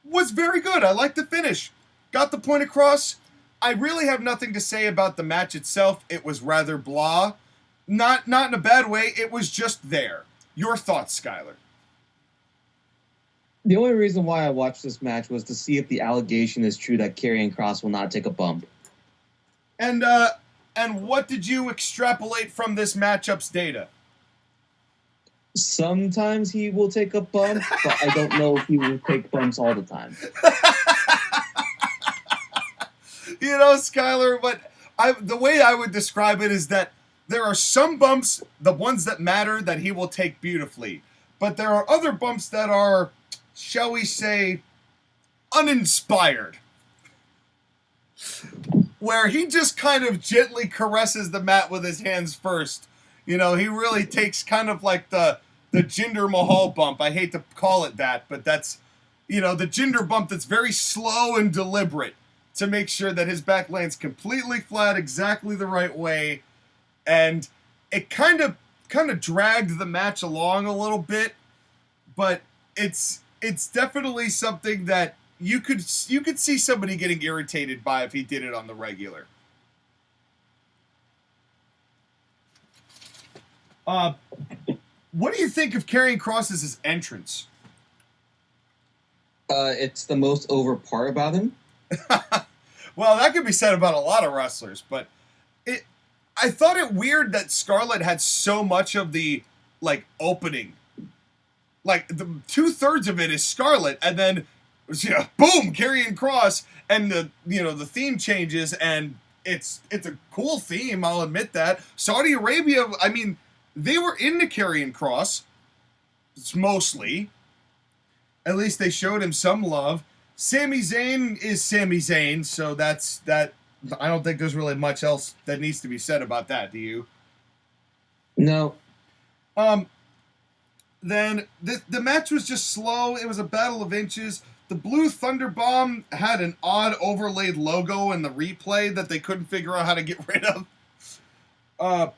was very good. I liked the finish. Got the point across. I really have nothing to say about the match itself. It was rather blah. Not in a bad way. It was just there. Your thoughts, Skylar? The only reason why I watched this match was to see if the allegation is true that Karrion Kross will not take a bump. And what did you extrapolate from this matchup's data? Sometimes he will take a bump, but I don't know if he will take bumps all the time. You know, Skylar, the way I would describe it is that there are some bumps, the ones that matter, that he will take beautifully. But there are other bumps that are, shall we say, uninspired. Where he just kind of gently caresses the mat with his hands first. You know, he really takes kind of like the Jinder Mahal bump. I hate to call it that, but that's, you know, the Jinder bump that's very slow and deliberate to make sure that his back lands completely flat, exactly the right way. And it kind of dragged the match along a little bit, but it's definitely something that you could see somebody getting irritated by if he did it on the regular. What do you think of Karrion Kross's entrance? It's the most over part about him. Well, that could be said about a lot of wrestlers, but I thought it weird that Scarlett had so much of the, like, opening. Like, the 2/3 of it is Scarlett, and then, boom, Karrion Kross, and the theme changes, and it's a cool theme, I'll admit that. Saudi Arabia, I mean, they were into Karrion Kross, it's mostly. At least they showed him some love. Sami Zayn is Sami Zayn, so that's that. I don't think there's really much else that needs to be said about that, do you? No. Then the match was just slow. It was a battle of inches. The Blue Thunder Bomb had an odd overlaid logo in the replay that they couldn't figure out how to get rid of.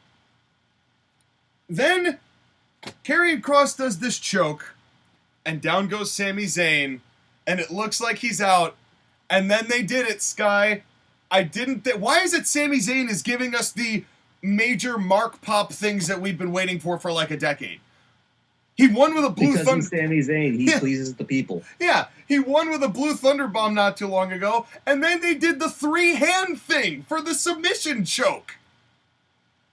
Then Karrion Kross does this choke, and down goes Sami Zayn, and it looks like he's out. And then they did it, Sky. Why is it Sami Zayn is giving us the major mark pop things that we've been waiting for like a decade? He won with a Blue Thunder... Because he's Sami Zayn. He pleases the people. Yeah, he won with a Blue Thunder Bomb not too long ago, and then they did the 3-hand thing for the submission choke.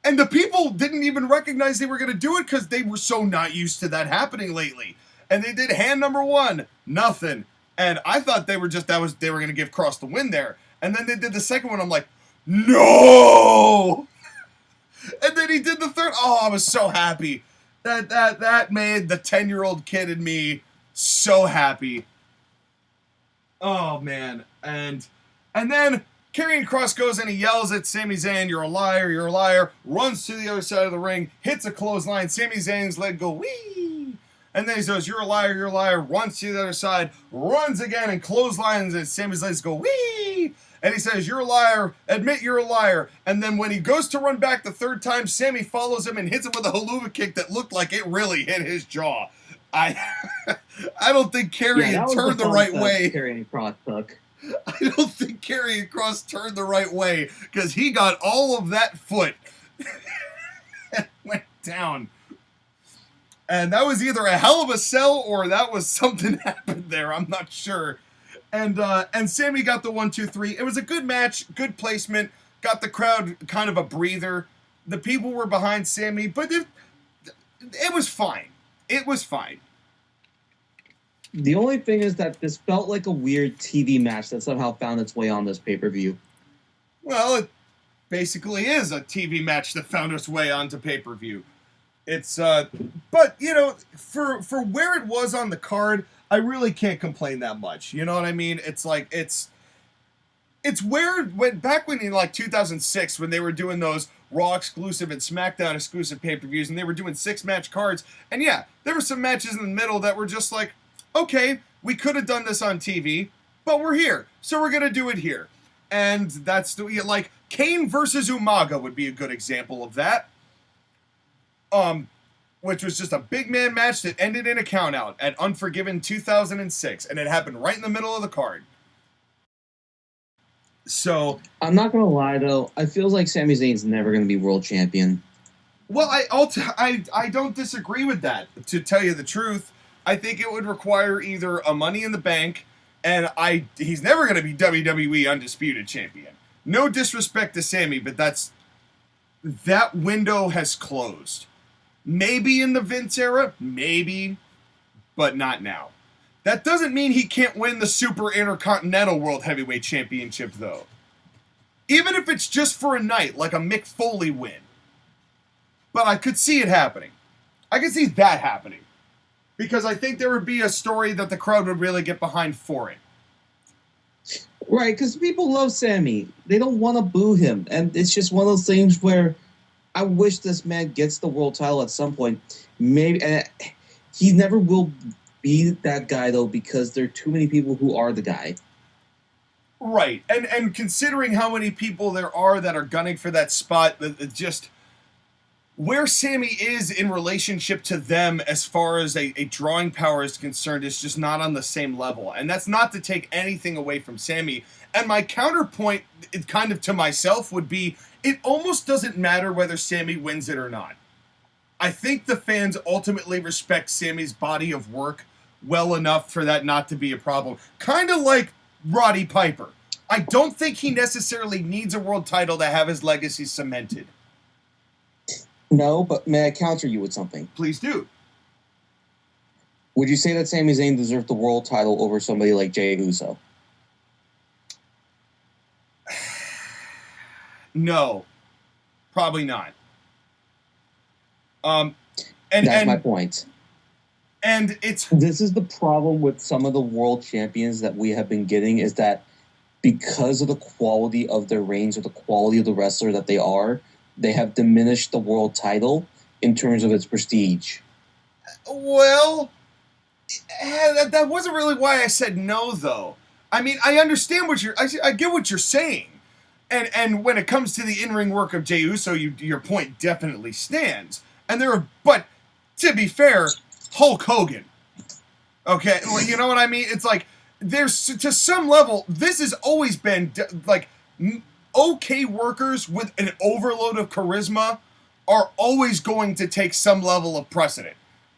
And the people didn't even recognize they were going to do it because they were so not used to that happening lately. And they did hand number 1, nothing. And I thought they were they were going to give Cross the win there. And then they did the second one. I'm like, no! And then he did the third. Oh, I was so happy. That made the 10-year-old kid in me so happy. Oh, man. And then Karrion Kross goes and he yells at Sami Zayn, you're a liar, runs to the other side of the ring, hits a clothesline, Sami Zayn's leg go, whee! And then he says, you're a liar, runs to the other side, runs again and clotheslines and Sami's legs go, whee! And he says, you're a liar, admit you're a liar. And then when he goes to run back the third time, Sami follows him and hits him with a haluva kick that looked like it really hit his jaw. I don't think Karrion turned the right way. Karrion Kross took. I don't think Karrion Kross turned the right way because he got all of that foot and went down. And that was either a hell of a sell or that was something happened there. I'm not sure. And Sami got the 1, 2, 3. It was a good match, good placement. Got the crowd kind of a breather. The people were behind Sami, but it was fine. It was fine. The only thing is that this felt like a weird TV match that somehow found its way on this pay-per-view. Well, it basically is a TV match that found its way onto pay-per-view. It's, but, you know, for where it was on the card, I really can't complain that much. You know what I mean? It's like, it's weird back when in like 2006 when they were doing those Raw exclusive and SmackDown exclusive pay-per-views and they were doing 6-match cards. And yeah, there were some matches in the middle that were just like, okay, we could have done this on TV, but we're here, so we're going to do it here. And that's like Kane versus Umaga would be a good example of that. Which was just a big man match that ended in a countout at Unforgiven 2006, and it happened right in the middle of the card. So I'm not gonna lie though, I feel like Sami Zayn's never gonna be world champion. Well, I don't disagree with that. To tell you the truth, I think it would require either a Money in the Bank, and he's never gonna be WWE Undisputed Champion. No disrespect to Sami, but that window has closed. Maybe in the Vince era, maybe, but not now. That doesn't mean he can't win the Super Intercontinental World Heavyweight Championship, though. Even if it's just for a night, like a Mick Foley win. But I could see it happening. I could see that happening. Because I think there would be a story that the crowd would really get behind for it. Right, because people love Sami. They don't want to boo him. And it's just one of those things where I wish this man gets the world title at some point. Maybe he never will be that guy, though, because there are too many people who are the guy. Right, and considering how many people there are that are gunning for that spot, just where Sami is in relationship to them as far as a drawing power is concerned is just not on the same level. And that's not to take anything away from Sami. And my counterpoint, kind of to myself, would be it almost doesn't matter whether Sami wins it or not. I think the fans ultimately respect Sami's body of work well enough for that not to be a problem. Kind of like Roddy Piper. I don't think he necessarily needs a world title to have his legacy cemented. No, but may I counter you with something? Please do. Would you say that Sami Zayn deserved the world title over somebody like Jey Uso? No, probably not. That's my point. And this is the problem with some of the world champions that we have been getting, is that because of the quality of their reigns or the quality of the wrestler that they have diminished the world title in terms of its prestige. Well, that wasn't really why I said no, though. I mean, I understand I get what you're saying. And when it comes to the in-ring work of Jey Uso, your point definitely stands. But to be fair, Hulk Hogan. Okay, you know what I mean? It's like, there's, to some level, this has always been, like, okay workers with an overload of charisma are always going to take some level of precedent.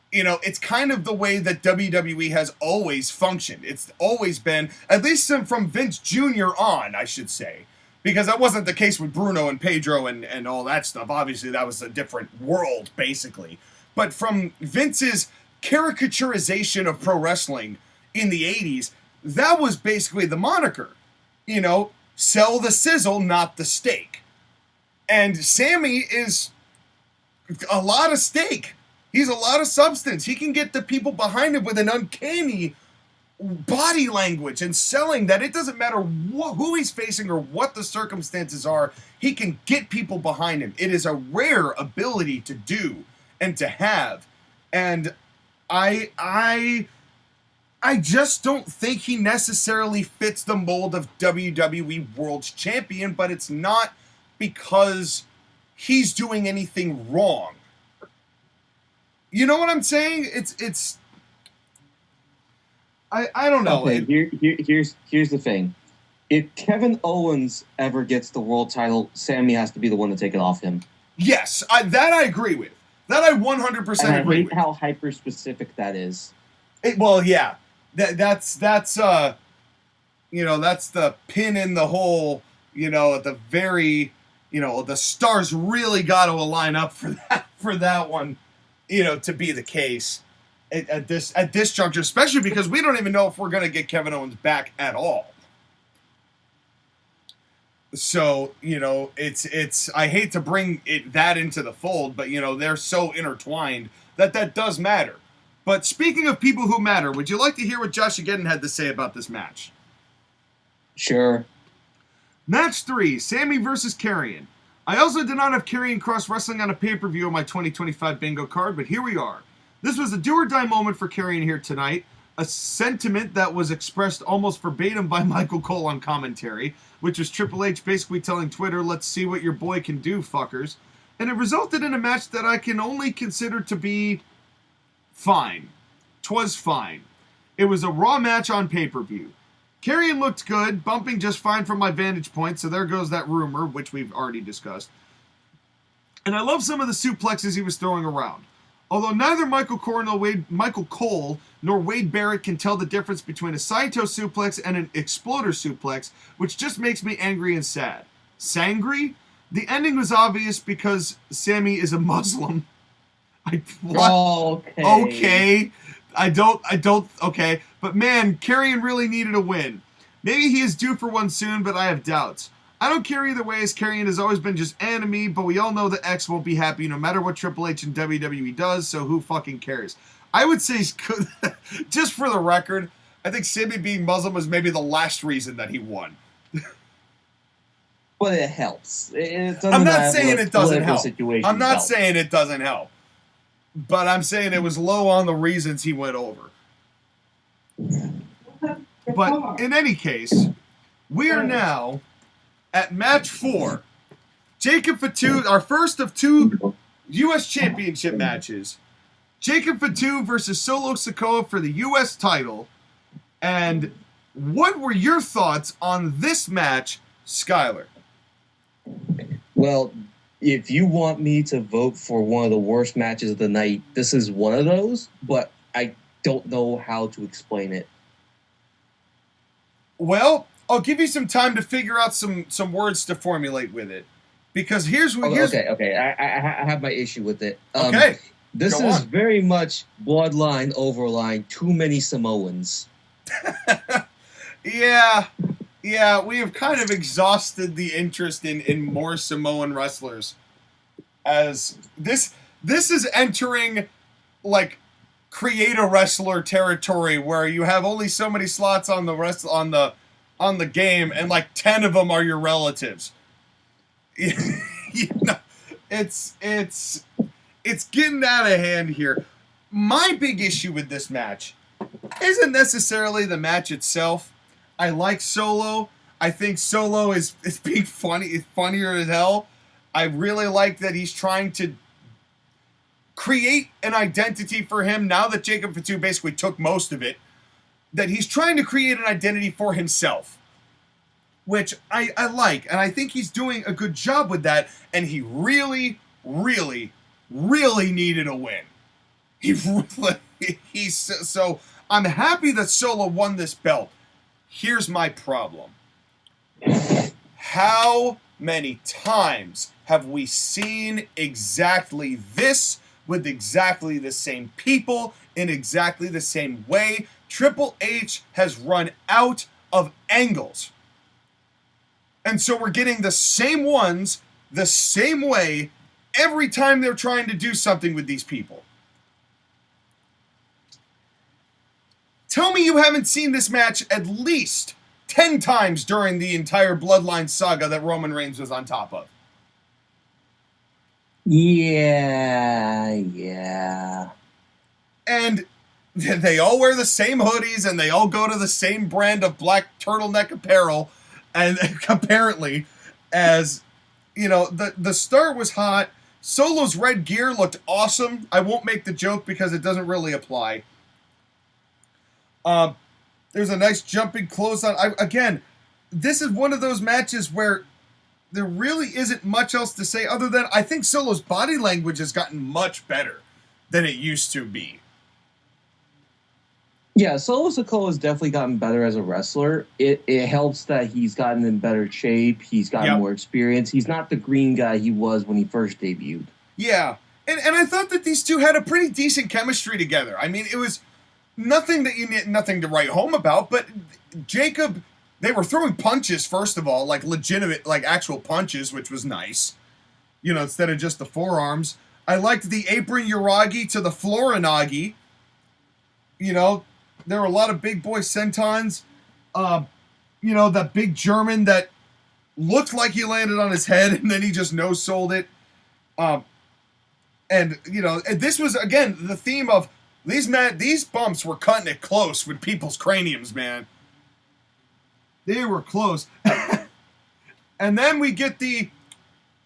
You know, it's kind of the way that WWE has always functioned. It's always been, at least from Vince Jr. on, I should say. Because that wasn't the case with Bruno and Pedro and all that stuff. Obviously, that was a different world, basically. But from Vince's caricaturization of pro wrestling in the 80s, that was basically the moniker. You know, sell the sizzle, not the steak. And Sammy is a lot of steak. He's a lot of substance. He can get the people behind him with an uncanny body language and selling that it doesn't matter who he's facing or what the circumstances are. He can get people behind him. It is a rare ability to do and to have. And I just don't think he necessarily fits the mold of WWE World Champion, but it's not because he's doing anything wrong. You know what I'm saying? It's I don't know. Okay, here's the thing. If Kevin Owens ever gets the world title, Sammy has to be the one to take it off him. Yes, that I agree with. That I 100% agree with. How hyper specific that is. Well, yeah. That's you know, that's the pin in the hole, you know, at the very, you know, the stars really got to align up for that one, you know, to be the case at this juncture, especially because we don't even know if we're going to get Kevin Owens back at all. So, you know, it's I hate to bring that into the fold, but, you know, they're so intertwined that does matter. But speaking of people who matter, would you like to hear what Josh Again had to say about this match? Sure. Match 3, Sammy versus Karrion. I also did not have Karrion Kross wrestling on a pay-per-view on my 2025 bingo card, but here we are. This was a do-or-die moment for Karrion here tonight, a sentiment that was expressed almost verbatim by Michael Cole on commentary, which was Triple H basically telling Twitter, let's see what your boy can do, fuckers. And it resulted in a match that I can only consider to be fine. 'Twas fine. It was a Raw match on pay-per-view. Karrion looked good, bumping just fine from my vantage point, so there goes that rumor, which we've already discussed. And I love some of the suplexes he was throwing around. Although neither Michael Cole nor Wade Barrett can tell the difference between a Saito suplex and an Exploder suplex, which just makes me angry and sad. Sangry? The ending was obvious because Sammy is a Muslim. Okay. Okay. But man, Karrion really needed a win. Maybe he is due for one soon, but I have doubts. I don't care either way, as Karrion has always been just enemy, but we all know that X won't be happy no matter what Triple H and WWE does, so who fucking cares? I would say, just for the record, I think Sammy being Muslim was maybe the last reason that he won. But it helps. I'm not saying it doesn't help. I'm not saying it doesn't help. But I'm saying it was low on the reasons he went over. But in any case, we are now at match 4. Jacob Fatu, our first of 2 U.S. Championship matches. Jacob Fatu versus Solo Sikoa for the U.S. title. And what were your thoughts on this match, Skylar? Well, if you want me to vote for one of the worst matches of the night, this is one of those, but I don't know how to explain it. Well, I'll give you some time to figure out some words to formulate with it. Because here's okay. I have my issue with it. Okay. This is very much bloodline overline, too many Samoans. Yeah, we have kind of exhausted the interest in more Samoan wrestlers. As this is entering like create a wrestler territory where you have only so many slots on the game, and like 10 of them are your relatives. You know, it's getting out of hand here. My big issue with this match isn't necessarily the match itself. I like Solo. I think Solo is being funnier as hell. I really like that he's trying to create an identity for him now that Jacob Fatu basically took most of it. That he's trying to create an identity for himself, which I like, and I think he's doing a good job with that, and he really, really, really needed a win. So I'm happy that Solo won this belt. Here's my problem. How many times have we seen exactly this with exactly the same people in exactly the same way? Triple H has run out of angles. And so we're getting the same ones the same way every time they're trying to do something with these people. Tell me you haven't seen this match at least 10 times during the entire Bloodline saga that Roman Reigns was on top of. Yeah. And they all wear the same hoodies and they all go to the same brand of black turtleneck apparel. And apparently, as, you know, the start was hot. Solo's red gear looked awesome. I won't make the joke because it doesn't really apply. There's a nice jumping clothesline. Again, this is one of those matches where there really isn't much else to say other than I think Solo's body language has gotten much better than it used to be. Yeah, Solo Sikoa has definitely gotten better as a wrestler. It helps that he's gotten in better shape. He's gotten more experience. He's not the green guy he was when he first debuted. Yeah, and I thought that these two had a pretty decent chemistry together. I mean, it was nothing to write home about, but Jacob, they were throwing punches, first of all, like legitimate, like actual punches, which was nice. You know, instead of just the forearms. I liked the apron Uragi to the Florinagi. You know, there were a lot of big boy sentons. You know, that big German that looked like he landed on his head and then he just no-sold it. And, you know, this was, again, the theme of these bumps were cutting it close with people's craniums, man. They were close. And then we get the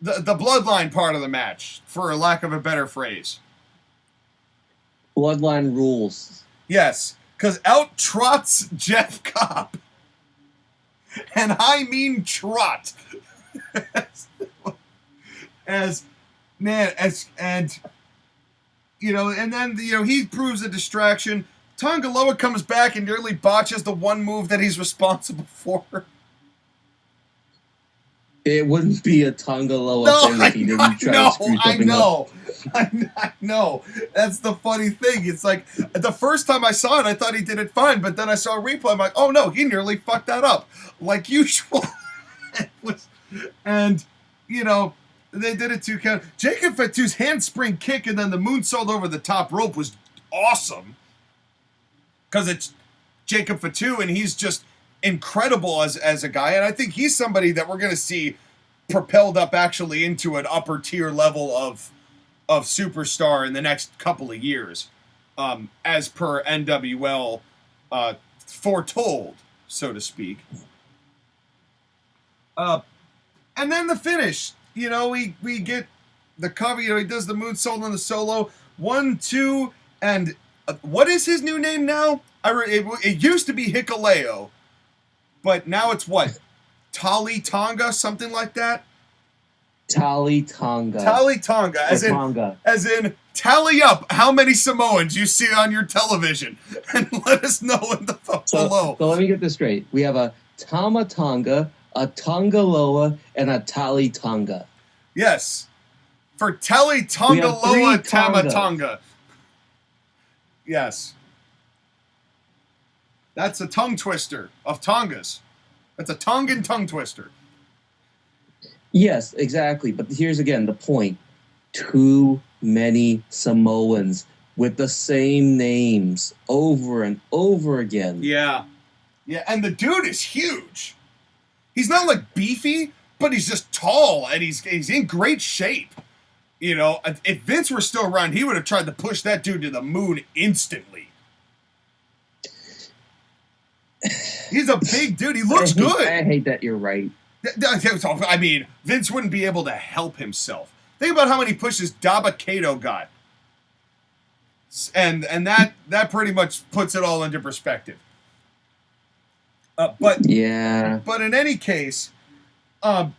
bloodline part of the match, for a lack of a better phrase. Bloodline rules. Yes, because out trots Jeff Cobb. And I mean trot. You know, and then, you know, he proves a distraction. Tonga Loa comes back and nearly botches the one move that he's responsible for. It wouldn't be a Tonga Loa thing if he didn't try to screw something up. I know. That's the funny thing. It's like, the first time I saw it, I thought he did it fine, but then I saw a replay, I'm like, oh no, he nearly fucked that up. Like usual. And, you know, they did it 2 count. Jacob Fatu's handspring kick and then the moonsault over the top rope was awesome. Because it's Jacob Fatu and he's just incredible as a guy. And I think he's somebody that we're going to see propelled up actually into an upper tier level of superstar in the next couple of years. As per NWL foretold, so to speak. And then the finish. You know, we get the cover. You know, he does the moonsault on the Solo. 1, 2, and what is his new name now? It used to be Hikuleo, but now it's what? Tali Tonga, something like that. Tali Tonga. Tali Tonga, as in tally up how many Samoans you see on your television, and let us know in the below. So let me get this straight. We have a Tama Tonga, a Tonga Loa, and a Tali Tonga. Yes. For Tali Tonga Loa Tama Tonga. Yes. That's a tongue twister of Tongas. That's a Tongan tongue twister. Yes, exactly. But here's again the point. Too many Samoans with the same names over and over again. Yeah. Yeah, and the dude is huge. He's not like beefy, but he's just tall and he's in great shape. You know, if Vince were still around, he would have tried to push that dude to the moon instantly. He's a big dude. He looks good. I hate that you're right. I mean, Vince wouldn't be able to help himself. Think about how many pushes Daba Kato got. And that pretty much puts it all into perspective. But in any case, I'm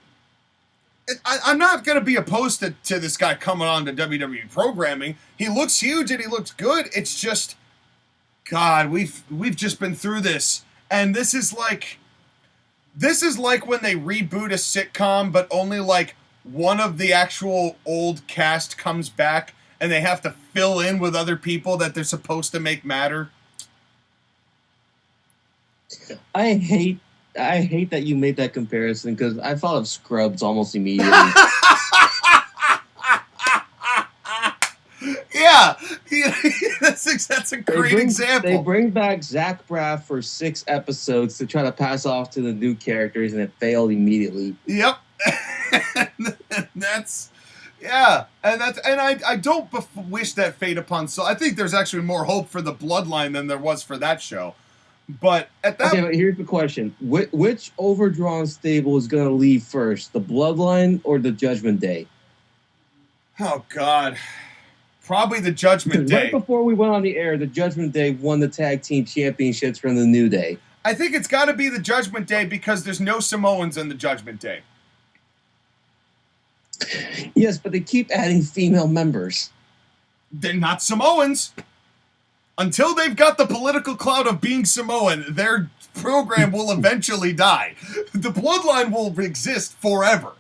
not going to be opposed to this guy coming on to WWE programming. He looks huge and he looks good. It's just, God, we've just been through this, and this is like This is like when they reboot a sitcom, but only like one of the actual old cast comes back and they have to fill in with other people that they're supposed to make matter. I hate that you made that comparison because I thought of Scrubs almost immediately. Yeah, that's a great example. They bring back Zach Braff for 6 episodes to try to pass off to the new characters, and it failed immediately. Yep. That's and I don't wish that fate upon Soul. I think there's actually more hope for the Bloodline than there was for that show. But at that, okay, but here's the question: which overdrawn stable is going to leave first, the Bloodline or the Judgment Day? Oh God, probably the Judgment Day. Right before we went on the air, the Judgment Day won the tag team championships from the New Day. I think it's got to be the Judgment Day because there's no Samoans in the Judgment Day. Yes, but they keep adding female members. They're not Samoans. Until they've got the political clout of being Samoan, their program will eventually die. The Bloodline will exist forever.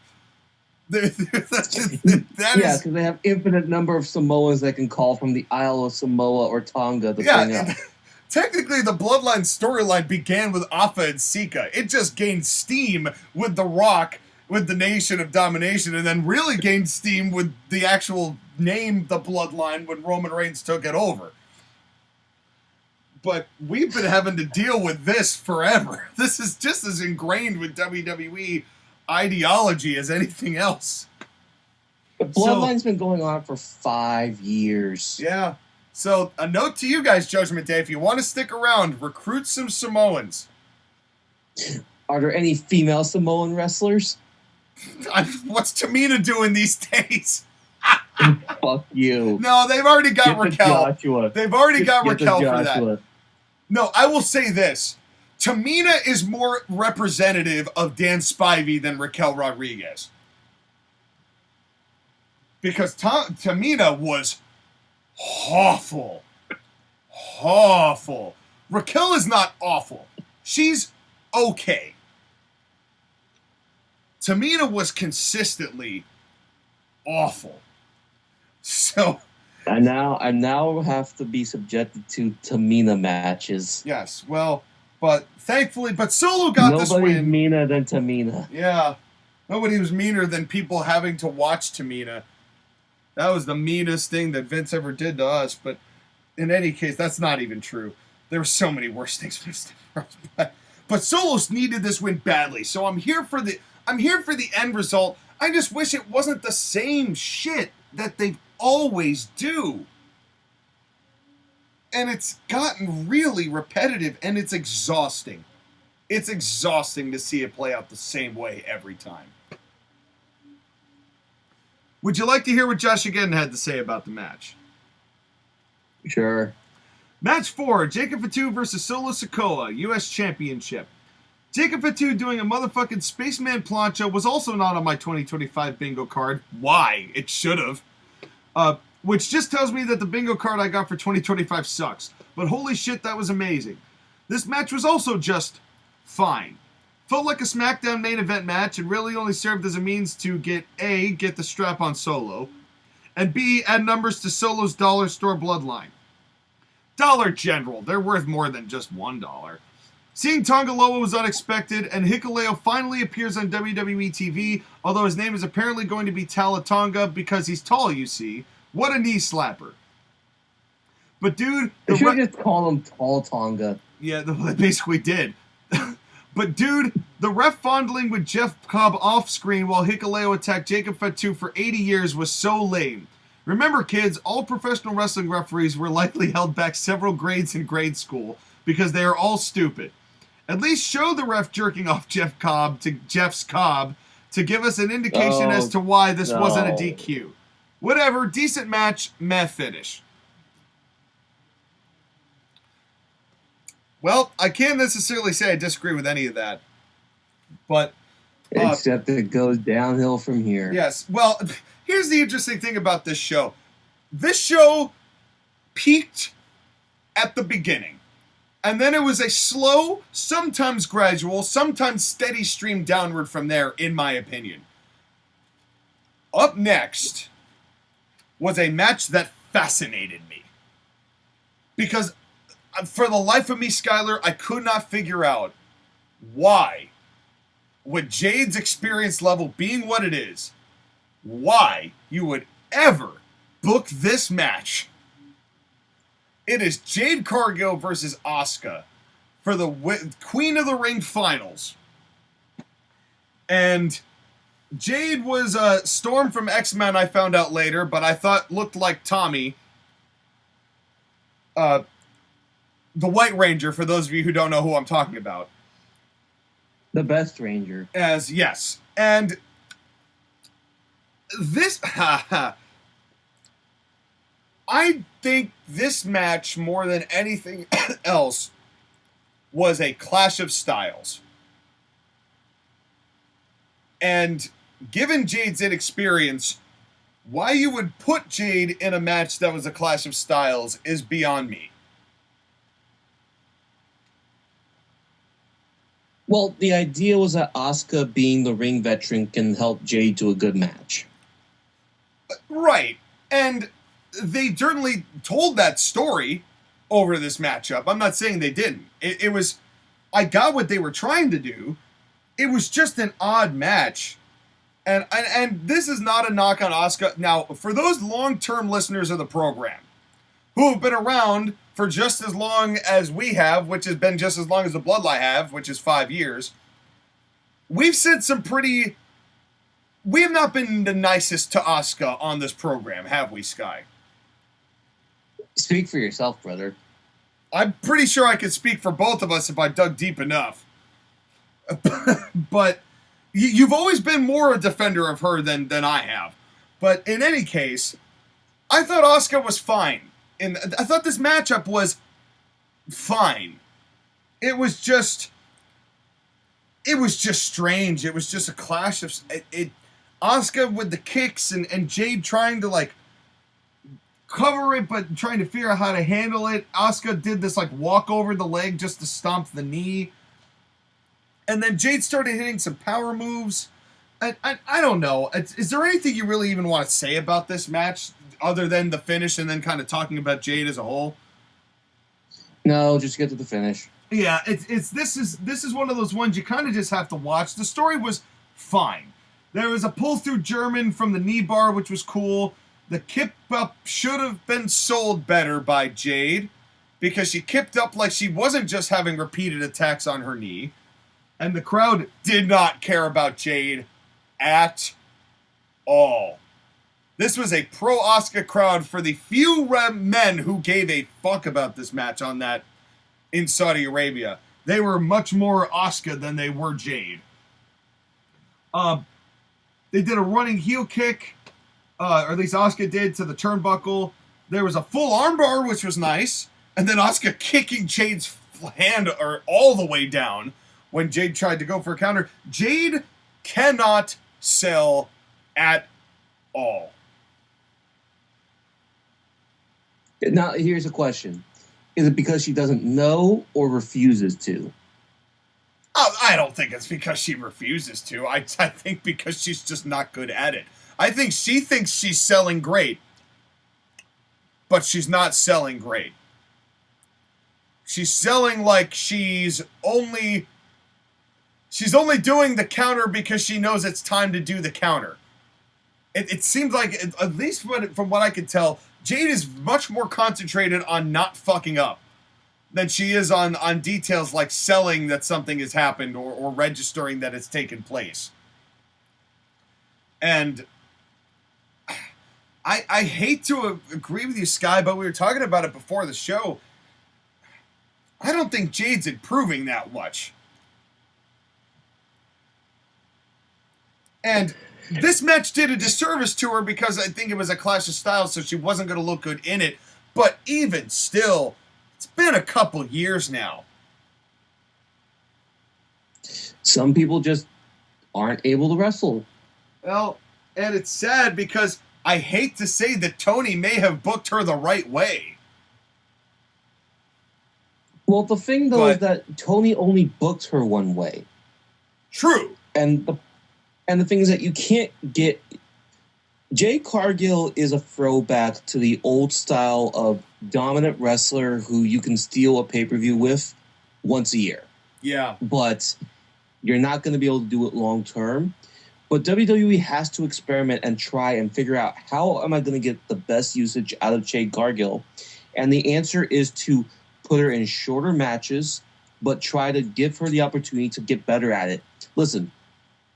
Because they have infinite number of Samoans that can call from the Isle of Samoa or Tonga to bring up. Technically, the Bloodline storyline began with Afa and Sika. It just gained steam with The Rock, with the Nation of Domination, and then really gained steam with the actual name, the Bloodline, when Roman Reigns took it over. But we've been having to deal with this forever. This is just as ingrained with WWE ideology as anything else. The Bloodline's been going on for 5 years. Yeah. So a note to you guys, Judgment Day, if you want to stick around, recruit some Samoans. Are there any female Samoan wrestlers? What's Tamina doing these days? Fuck you. No, they've already got Raquel. They've already got Raquel for that. No, I will say this. Tamina is more representative of Dan Spivey than Raquel Rodriguez. Because Tamina was awful. Awful. Raquel is not awful. She's okay. Tamina was consistently awful. So I now have to be subjected to Tamina matches. Yes, well, but thankfully, Solo got this win. Nobody's meaner than Tamina. Yeah, nobody was meaner than people having to watch Tamina. That was the meanest thing that Vince ever did to us. But in any case, that's not even true. There were so many worse things Vince did for us. But Solos needed this win badly, so I'm here for the end result. I just wish it wasn't the same shit that they always do. And it's gotten really repetitive, and it's exhausting. It's exhausting to see it play out the same way every time. Would you like to hear what Josh again had to say about the match? Sure. Match 4, Jacob Fatu versus Solo Sikoa, U.S. Championship. Jacob Fatu doing a motherfucking Spaceman plancha was also not on my 2025 bingo card. Why? It should have. Which just tells me that the bingo card I got for 2025 sucks. But holy shit, that was amazing. This match was also just fine. Felt like a SmackDown main event match and really only served as a means to get the strap on Solo, and B, add numbers to Solo's dollar store bloodline. Dollar General, they're worth more than just $1. Seeing Tonga Loa was unexpected, and Hikuleo finally appears on WWE TV, although his name is apparently going to be Talatonga because he's tall, you see. What a knee slapper. But dude... They should just call him Tall Tonga. Yeah, they basically did. But dude, the ref fondling with Jeff Cobb off screen while Hikuleo attacked Jacob Fatu for 80 years was so lame. Remember kids, all professional wrestling referees were likely held back several grades in grade school because they are all stupid. At least show the ref jerking off Jeff's Cobb to give us an indication as to why this wasn't a DQ. Whatever, decent match, meh finish. Well, I can't necessarily say I disagree with any of that, but... except it goes downhill from here. Yes, well, here's the interesting thing about this show. This show peaked at the beginning. And then it was a slow, sometimes gradual, sometimes steady stream downward from there, in my opinion. Up next was a match that fascinated me. Because for the life of me, Skylar, I could not figure out why, with Jade's experience level being what it is, why you would ever book this match. It is Jade Cargill versus Asuka for the Queen of the Ring finals. And Jade was Storm from X-Men, I found out later, but I thought looked like Tommy. The White Ranger, for those of you who don't know who I'm talking about. The best Ranger. Yes. And this... I think this match, more than anything else, was a clash of styles. And given Jade's inexperience, why you would put Jade in a match that was a clash of styles is beyond me. Well, the idea was that Asuka, being the ring veteran, can help Jade to a good match. Right. And they certainly told that story over this matchup. I'm not saying they didn't. It was... I got what they were trying to do. It was just an odd match. And this is not a knock on Asuka. Now, for those long-term listeners of the program who have been around for just as long as we have, which has been just as long as the Bloodline have, which is 5 years, we've said some pretty... We have not been the nicest to Asuka on this program, have we, Sky? Speak for yourself, brother. I'm pretty sure I could speak for both of us if I dug deep enough. But you've always been more a defender of her than I have. But in any case, I thought Asuka was fine. And I thought this matchup was fine. It was just strange. It was just a clash of... Asuka with the kicks and Jade trying to, like, cover it, but trying to figure out how to handle it. Asuka did this, like, walk over the leg just to stomp the knee. And then Jade started hitting some power moves. I don't know. Is there anything you really even want to say about this match other than the finish and then kind of talking about Jade as a whole? No, just get to the finish. Yeah, this is one of those ones you kind of just have to watch. The story was fine. There was a pull-through German from the knee bar, which was cool. The kip-up should have been sold better by Jade, because she kipped up like she wasn't just having repeated attacks on her knee. And the crowd did not care about Jade at all. This was a pro-Asuka crowd for the few men who gave a fuck about this match on that in Saudi Arabia. They were much more Asuka than they were Jade. They did a running heel kick, or at least Asuka did, to the turnbuckle. There was a full armbar, which was nice. And then Asuka kicking Jade's hand all the way down when Jade tried to go for a counter. Jade cannot sell at all. Now, here's a question. Is it because she doesn't know or refuses to? I don't think it's because she refuses to. I think because she's just not good at it. I think she thinks she's selling great, but she's not selling great. She's selling like she's only doing the counter because she knows it's time to do the counter. It seems like, at least from what I can tell, Jade is much more concentrated on not fucking up than she is on details like selling that something has happened or registering that it's taken place. And I hate to agree with you, Sky, but we were talking about it before the show. I don't think Jade's improving that much. And this match did a disservice to her because I think it was a clash of styles, so she wasn't going to look good in it. But even still, it's been a couple years now. Some people just aren't able to wrestle. Well, and it's sad because I hate to say that Tony may have booked her the right way. Well, the thing though But- is that Tony only booked her one way, True. and the thing is that you can't get. Jade Cargill is a throwback to the old style of dominant wrestler who you can steal a pay-per-view with once a year, Yeah. but you're not going to be able to do it long term. But WWE has to experiment and try and figure out, how am I going to get the best usage out of Jade Cargill? And the answer is to put her in shorter matches, but try to give her the opportunity to get better at it. Listen,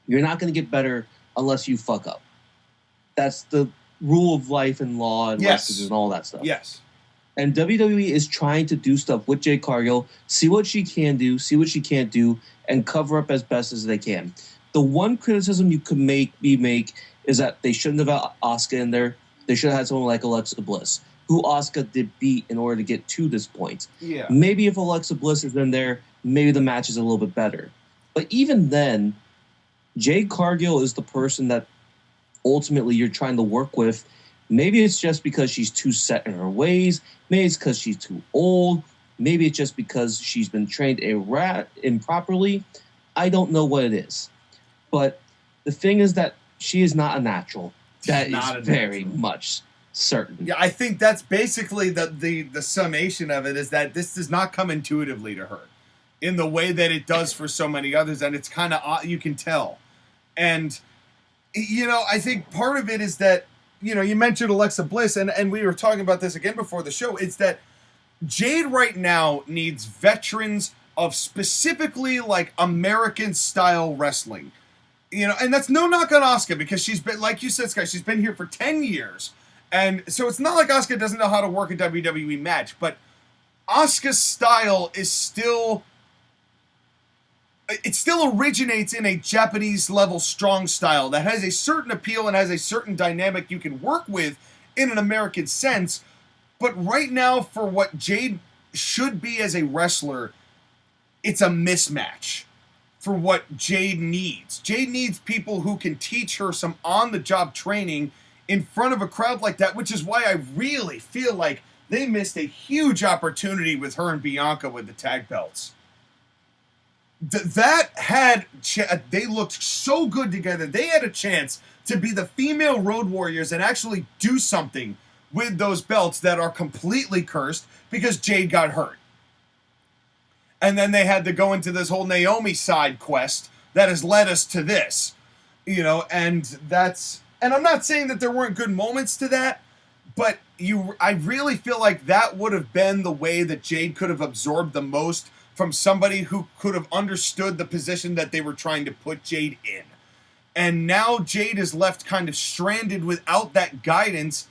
you're not going to get better unless you fuck up. That's the rule of life and law and Yes. wrestling and all that stuff. Yes. And WWE is trying to do stuff with Jade Cargill, see what she can do, see what she can't do, and cover up as best as they can. The one criticism you could make is that they shouldn't have had Asuka in there. They should have had someone like Alexa Bliss, who Asuka did beat in order to get to this point. Yeah. Maybe if Alexa Bliss is in there, maybe the match is a little bit better. But even then, Jade Cargill is the person that ultimately you're trying to work with. Maybe it's just because she's too set in her ways. Maybe it's because she's too old. Maybe it's just because she's been trained improperly. I don't know what it is. But the thing is that she is not a natural. That not is a very natural. much certain. Yeah, I think that's basically the summation of it, is that this does not come intuitively to her in the way that it does for so many others, and it's kind of, you can tell. And, I think part of it is that, you mentioned Alexa Bliss, and we were talking about this again before the show, it's that Jade right now needs veterans of specifically, like, American-style wrestling. And that's no knock on Asuka, because she's been, like you said, Scott, she's been here for 10 years. And so it's not like Asuka doesn't know how to work a WWE match, but Asuka's style is still... It still originates in a Japanese-level strong style that has a certain appeal and has a certain dynamic you can work with in an American sense. But right now, for what Jade should be as a wrestler, it's a mismatch for what Jade needs. Jade needs people who can teach her some on-the-job training in front of a crowd like that, which is why I really feel like they missed a huge opportunity with her and Bianca with the tag belts. They looked so good together. They had a chance to be the female Road Warriors and actually do something with those belts that are completely cursed because Jade got hurt. And then they had to go into this whole Naomi side quest that has led us to this, and I'm not saying that there weren't good moments to that, but I really feel like that would have been the way that Jade could have absorbed the most from somebody who could have understood the position that they were trying to put Jade in. And now Jade is left kind of stranded without that guidance,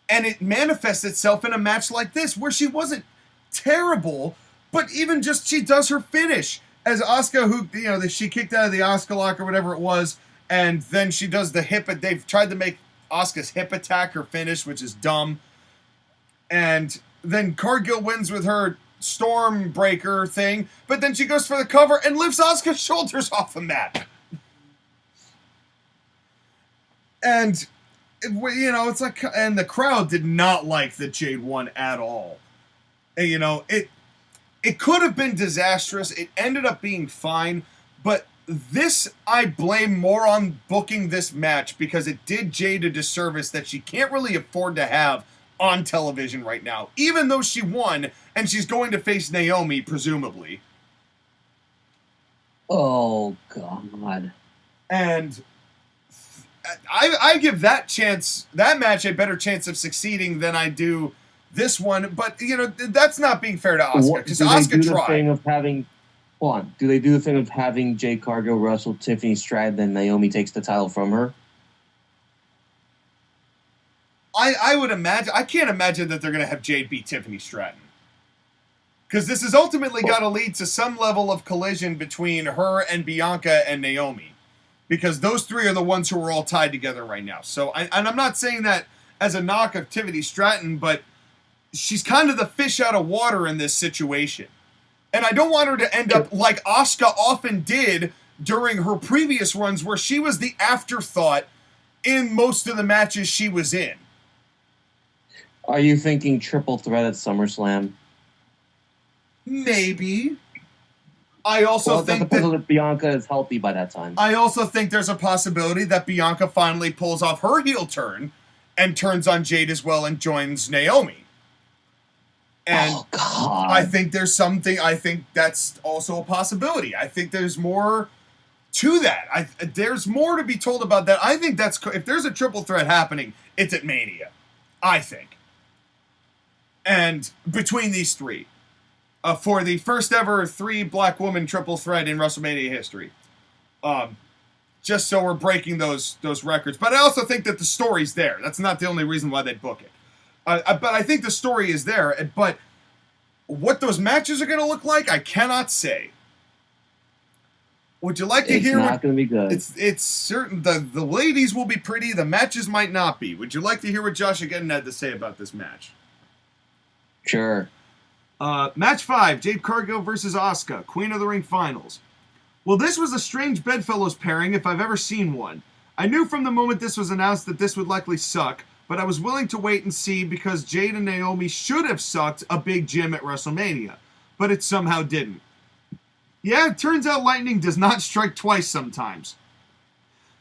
and it manifests itself in a match like this, where she wasn't terrible, but even just she does her finish as Asuka, who, she kicked out of the Asuka lock or whatever it was, and then she does the hip, they've tried to make Asuka's hip attack her finish, which is dumb. And then Cargill wins with her Stormbreaker thing, but then she goes for the cover and lifts Asuka's shoulders off the mat. And, it's like, and the crowd did not like that Jade won at all. And, it could have been disastrous. It ended up being fine, but this I blame more on booking this match, because it did Jade a disservice that she can't really afford to have on television right now, even though she won and she's going to face Naomi, presumably. Oh, God. And I give that match a better chance of succeeding than I do this one, but, that's not being fair to Asuka, because Asuka tried. Do they do the thing of having Jade Cargill wrestle Tiffany Stratton, then Naomi takes the title from her? I would imagine. I can't imagine that they're going to have Jade beat Tiffany Stratton, because this has ultimately got to lead to some level of collision between her and Bianca and Naomi, because those three are the ones who are all tied together right now. So, and I'm not saying that as a knock of Tiffany Stratton, but she's kind of the fish out of water in this situation, and I don't want her to end up like Asuka often did during her previous runs, where she was the afterthought in most of the matches she was in. Are you thinking triple threat at SummerSlam? Maybe. I also think that Bianca is healthy by that time. I also think there's a possibility that Bianca finally pulls off her heel turn and turns on Jade as well and joins Naomi. And oh, God. I think there's something. I think that's also a possibility. I think there's more to that. There's more to be told about that. I think that's if there's a triple threat happening, it's at Mania. I think. And between these three. For the first ever 3 black woman triple threat in WrestleMania history. Just so we're breaking those records. But I also think that the story's there. That's not the only reason why they'd book it. But I think the story is there. But what those matches are going to look like, I cannot say. Would you like to hear? It's not going to be good. It's certain. The ladies will be pretty. The matches might not be. Would you like to hear what Josh again had to say about this match? Sure. Match 5, Jade Cargill versus Asuka, Queen of the Ring Finals. Well, this was a strange bedfellows pairing if I've ever seen one. I knew from the moment this was announced that this would likely suck, but I was willing to wait and see because Jade and Naomi should have sucked a big gym at WrestleMania, but it somehow didn't. Yeah, it turns out lightning does not strike twice sometimes.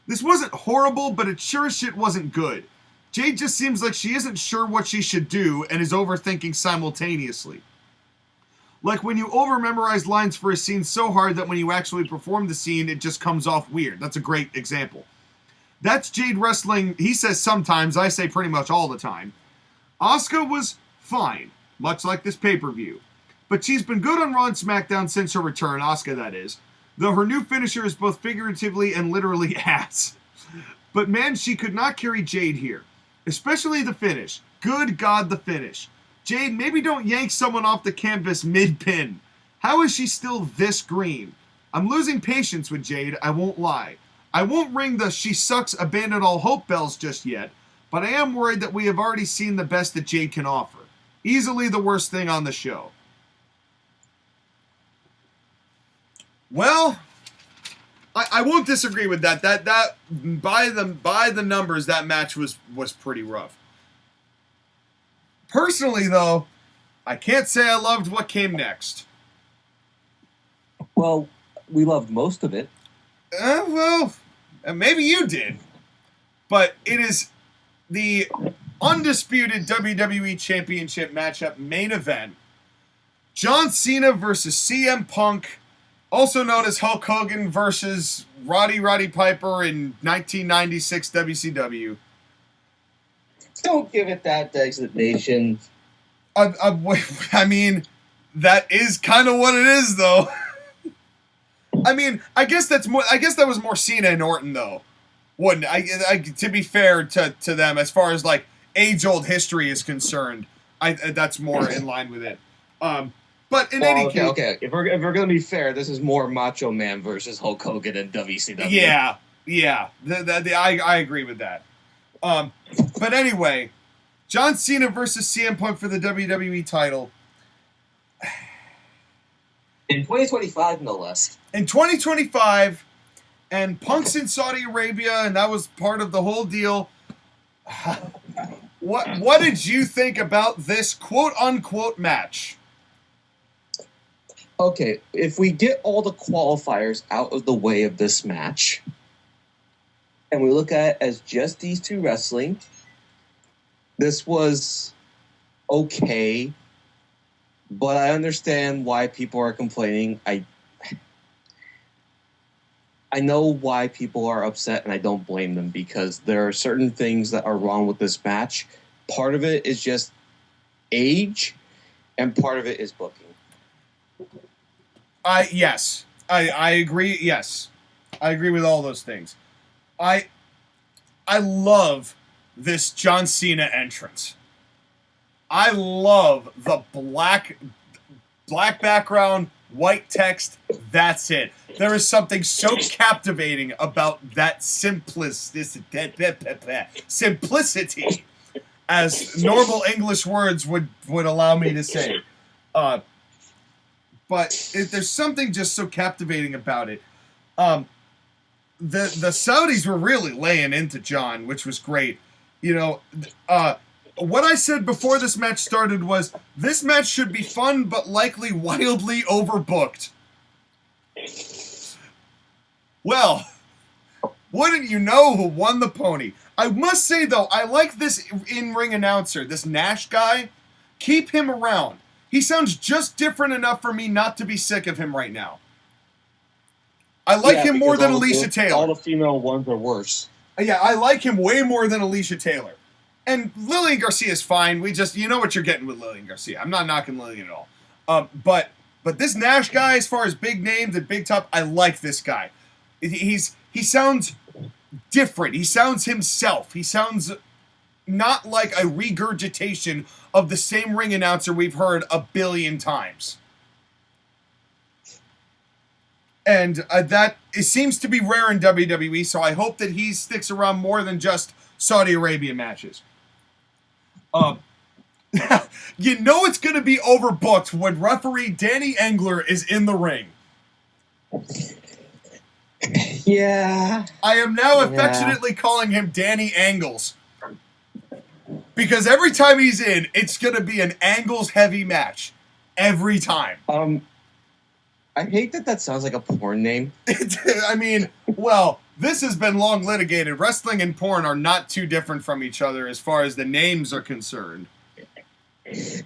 This wasn't horrible, but it sure as shit wasn't good. Jade just seems like she isn't sure what she should do and is overthinking simultaneously. Like when you over-memorize lines for a scene so hard that when you actually perform the scene, it just comes off weird. That's a great example. That's Jade wrestling, he says sometimes, I say pretty much all the time. Asuka was fine, much like this pay-per-view. But she's been good on Raw and SmackDown since her return, Asuka that is. Though her new finisher is both figuratively and literally ass. But man, she could not carry Jade here. Especially the finish. Good God, the finish. Jade, maybe don't yank someone off the canvas mid-pin. How is she still this green? I'm losing patience with Jade, I won't lie. I won't ring the she sucks, abandon all hope bells just yet, but I am worried that we have already seen the best that Jade can offer. Easily the worst thing on the show. Well, I won't disagree with that. That by the numbers, that match was pretty rough. Personally, though, I can't say I loved what came next. Well, we loved most of it. Well, maybe you did. But it is the undisputed WWE Championship matchup main event. John Cena versus CM Punk, also known as Hulk Hogan versus Roddy Piper in 1996 WCW. Don't give it that designation. I mean, that is kind of what it is, though. I mean, I guess that was more Cena and Orton, though. Wouldn't I? To be fair to them, as far as like age-old history is concerned, that's more in line with it. But in any case, okay. If we're gonna be fair, this is more Macho Man versus Hulk Hogan and WCW. Yeah. I agree with that. But anyway, John Cena versus CM Punk for the WWE title. In 2025, no less. In 2025, and Punk's in Saudi Arabia, and that was part of the whole deal. What did you think about this quote-unquote match? Okay, if we get all the qualifiers out of the way of this match, and we look at it as just these two wrestling, this was okay, but I understand why people are complaining. I know why people are upset, and I don't blame them, because there are certain things that are wrong with this match. Part of it is just age, and part of it is booking. Yes. I agree. Yes. I agree with all those things. I love this John Cena entrance. I love the black background, white text. That's it. There is something so captivating about that simplicity, as normal English words would allow me to say. But there's something just so captivating about it. The Saudis were really laying into John, which was great. You know, what I said before this match started was this match should be fun, but likely wildly overbooked. Well, wouldn't you know who won the pony? I must say, though, I like this in-ring announcer, this Nash guy. Keep him around. He sounds just different enough for me not to be sick of him right now. I like him more than Alicia Taylor. All the female ones are worse. Yeah, I like him way more than Alicia Taylor. And Lillian Garcia is fine. You know what you're getting with Lillian Garcia. I'm not knocking Lillian at all. But this Nash guy, as far as big names and big top, I like this guy. He sounds different. He sounds himself. He sounds not like a regurgitation of the same ring announcer we've heard a billion times. And that it seems to be rare in WWE, so I hope that he sticks around more than just Saudi Arabian matches. You know it's going to be overbooked when referee Danny Engler is in the ring. Yeah. I am now affectionately calling him Danny Angles. Because every time he's in, it's going to be an Angles-heavy match. Every time. I hate that sounds like a porn name. I mean, well, this has been long litigated. Wrestling and porn are not too different from each other as far as the names are concerned.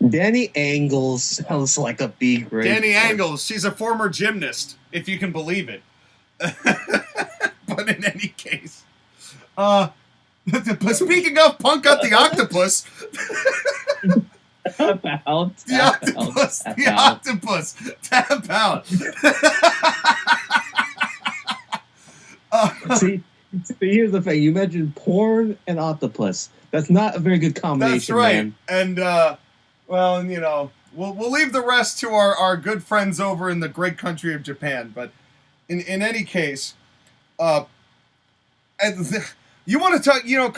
Danny Angles sounds like a B-grade. Danny Angles, she's a former gymnast, if you can believe it. But in any case, speaking of Punk Got the Octopus, Tap out. the octopus, tap out. See, here's the thing. You mentioned porn and octopus. That's not a very good combination. That's right. Man. And well, you know, we'll leave the rest to our good friends over in the great country of Japan. But in any case, you want to talk? You know,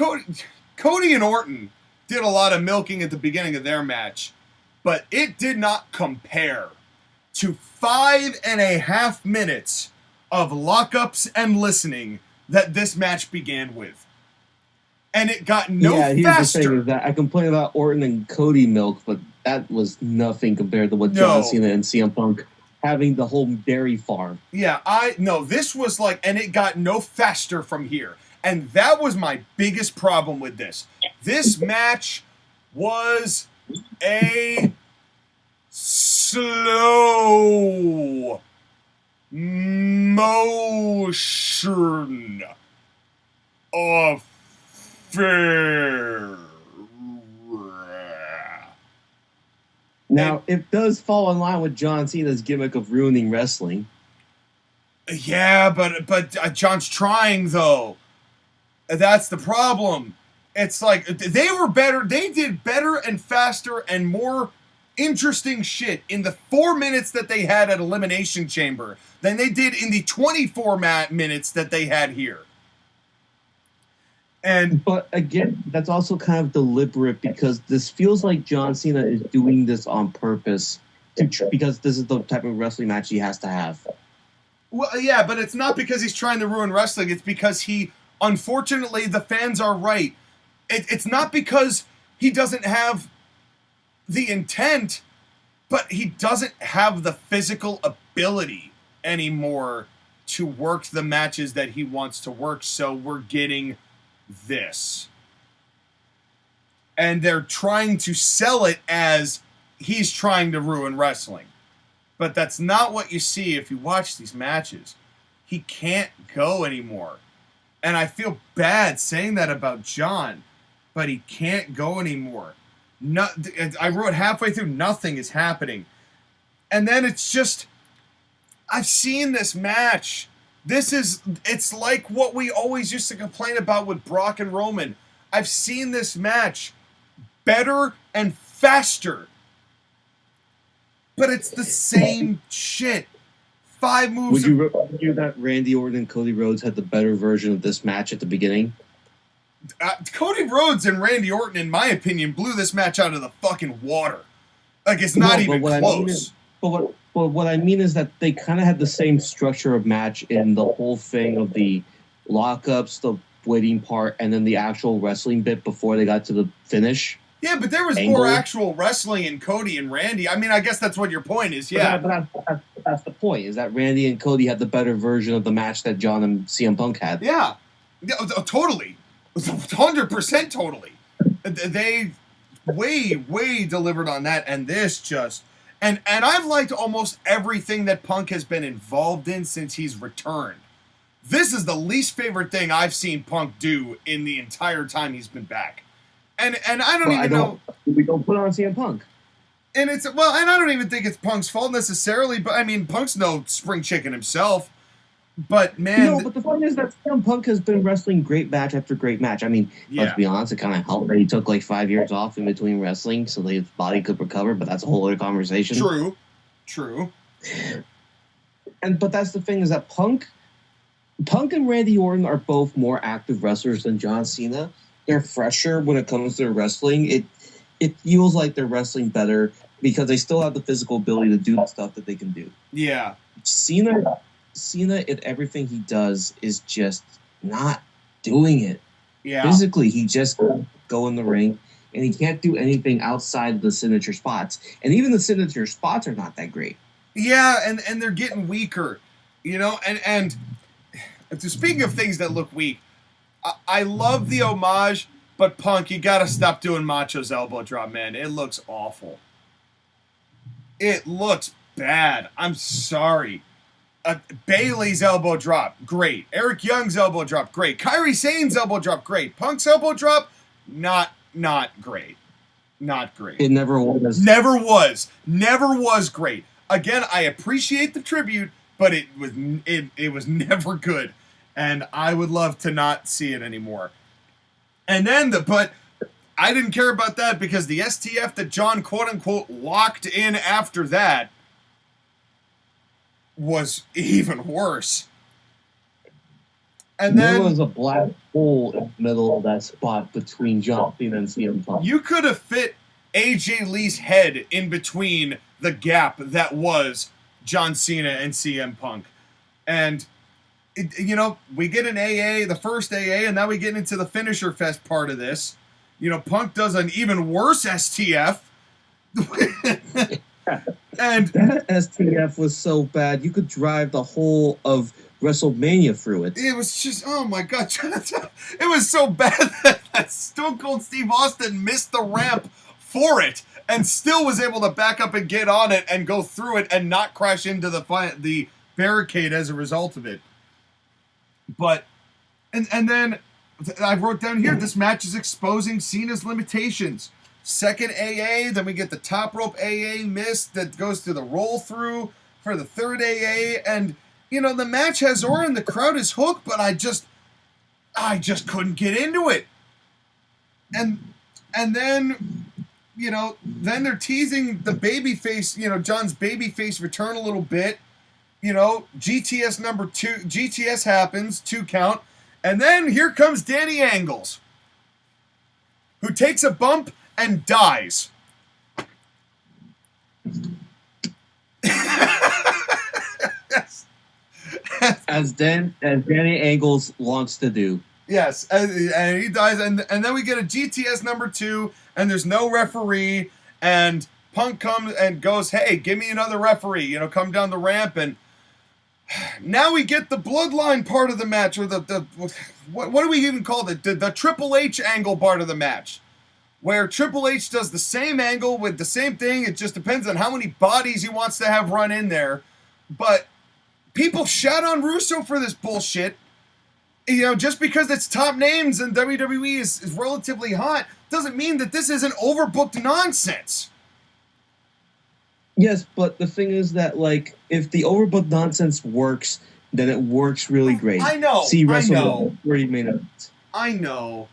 Cody and Orton did a lot of milking at the beginning of their match, but it did not compare to 5.5 minutes of lockups and listening that this match began with. And it got no faster. The thing is that I complain about Orton and Cody milk, but that was nothing compared to what John Cena and CM Punk having the whole dairy farm. Yeah, this was like, and it got no faster from here. And that was my biggest problem with this. This match was a slow motion affair. Now, it does fall in line with John Cena's gimmick of ruining wrestling. Yeah, but John's trying, though. That's the problem. It's like, they were better. They did better and faster and more interesting shit in the 4 minutes that they had at Elimination Chamber than they did in the 24 minutes that they had here. But again, that's also kind of deliberate because this feels like John Cena is doing this on purpose because this is the type of wrestling match he has to have. Well, yeah, but it's not because he's trying to ruin wrestling. It's because unfortunately, the fans are right. It's not because he doesn't have the intent, but he doesn't have the physical ability anymore to work the matches that he wants to work, so we're getting this. And they're trying to sell it as he's trying to ruin wrestling. But that's not what you see if you watch these matches. He can't go anymore. And I feel bad saying that about John, but he can't go anymore. I wrote halfway through, nothing is happening. And then it's just, I've seen this match. It's like what we always used to complain about with Brock and Roman. I've seen this match better and faster. But it's the same shit. 5 moves. Would you argue that Randy Orton and Cody Rhodes had the better version of this match at the beginning? Cody Rhodes and Randy Orton, in my opinion, blew this match out of the fucking water. Like, it's not even close. But what I mean is that they kind of had the same structure of match in the whole thing of the lockups, the waiting part, and then the actual wrestling bit before they got to the finish. Yeah, but there was Angle. more actual wrestling in Cody and Randy. I mean, I guess that's what your point is, yeah. But that's the point, is that Randy and Cody had the better version of the match that John and CM Punk had. Yeah, totally. 100% totally. They way delivered on that, and this just... And I've liked almost everything that Punk has been involved in since he's returned. This is the least favorite thing I've seen Punk do in the entire time he's been back. And I don't even know... We don't put on CM Punk. And it's... Well, and I don't even think it's Punk's fault necessarily, but I mean, Punk's no spring chicken himself. But, man... No, but the point is that CM Punk has been wrestling great match after great match. I mean, let's be honest, it kind of helped that he took like 5 years off in between wrestling so that his body could recover, but that's a whole other conversation. True. But that's the thing, is that Punk and Randy Orton are both more active wrestlers than John Cena. They're fresher when it comes to wrestling. It feels like they're wrestling better because they still have the physical ability to do the stuff that they can do. Yeah. Cena in everything he does is just not doing it. Yeah. Physically, he just go in the ring, and he can't do anything outside the signature spots. And even the signature spots are not that great. Yeah, and they're getting weaker, you know? And speaking of things that look weak, I love the homage, but Punk, you gotta stop doing Macho's elbow drop, man. It looks awful. It looks bad. I'm sorry. Bailey's elbow drop, great. Eric Young's elbow drop, great. Kairi Sane's elbow drop, great. Punk's elbow drop, not great. Not great. It never was. Never was great. Again, I appreciate the tribute, but it was never good. And I would love to not see it anymore. And then but I didn't care about that because the STF that John quote-unquote locked in after that was even worse. And then there was a black hole in the middle of that spot between John Cena and CM Punk. You could have fit AJ Lee's head in between the gap that was John Cena and CM Punk. And we get an AA, the first AA, and now we get into the Finisher Fest part of this. Punk does an even worse STF. And that STF was so bad, you could drive the whole of WrestleMania through it. It was just, oh my God. It was so bad that Stone Cold Steve Austin missed the ramp for it and still was able to back up and get on it and go through it and not crash into the barricade as a result of it. But, and then I wrote down here, this match is exposing Cena's limitations. Second AA, then we get the top rope AA miss that goes to the roll through for the third AA. And, the match has Orton, the crowd is hooked, but I just couldn't get into it. And then, then they're teasing the babyface, John's babyface return a little bit. GTS number 2, GTS happens, 2 count, and then here comes Danny Angles, who takes a bump and dies. As Danny Angles wants to do. Yes, and he dies, and then we get a GTS number 2, and there's no referee, and Punk comes and goes, hey, give me another referee, come down the ramp, and now we get the bloodline part of the match, or the what do we even call it? The Triple H angle part of the match, where Triple H does the same angle with the same thing. It just depends on how many bodies he wants to have run in there. But people shout on Russo for this bullshit. Just because it's top names and WWE is relatively hot doesn't mean that this isn't overbooked nonsense. Yes, but the thing is that, if the overbooked nonsense works, then it works really great. I know. See WrestleMania 30 minutes. I know.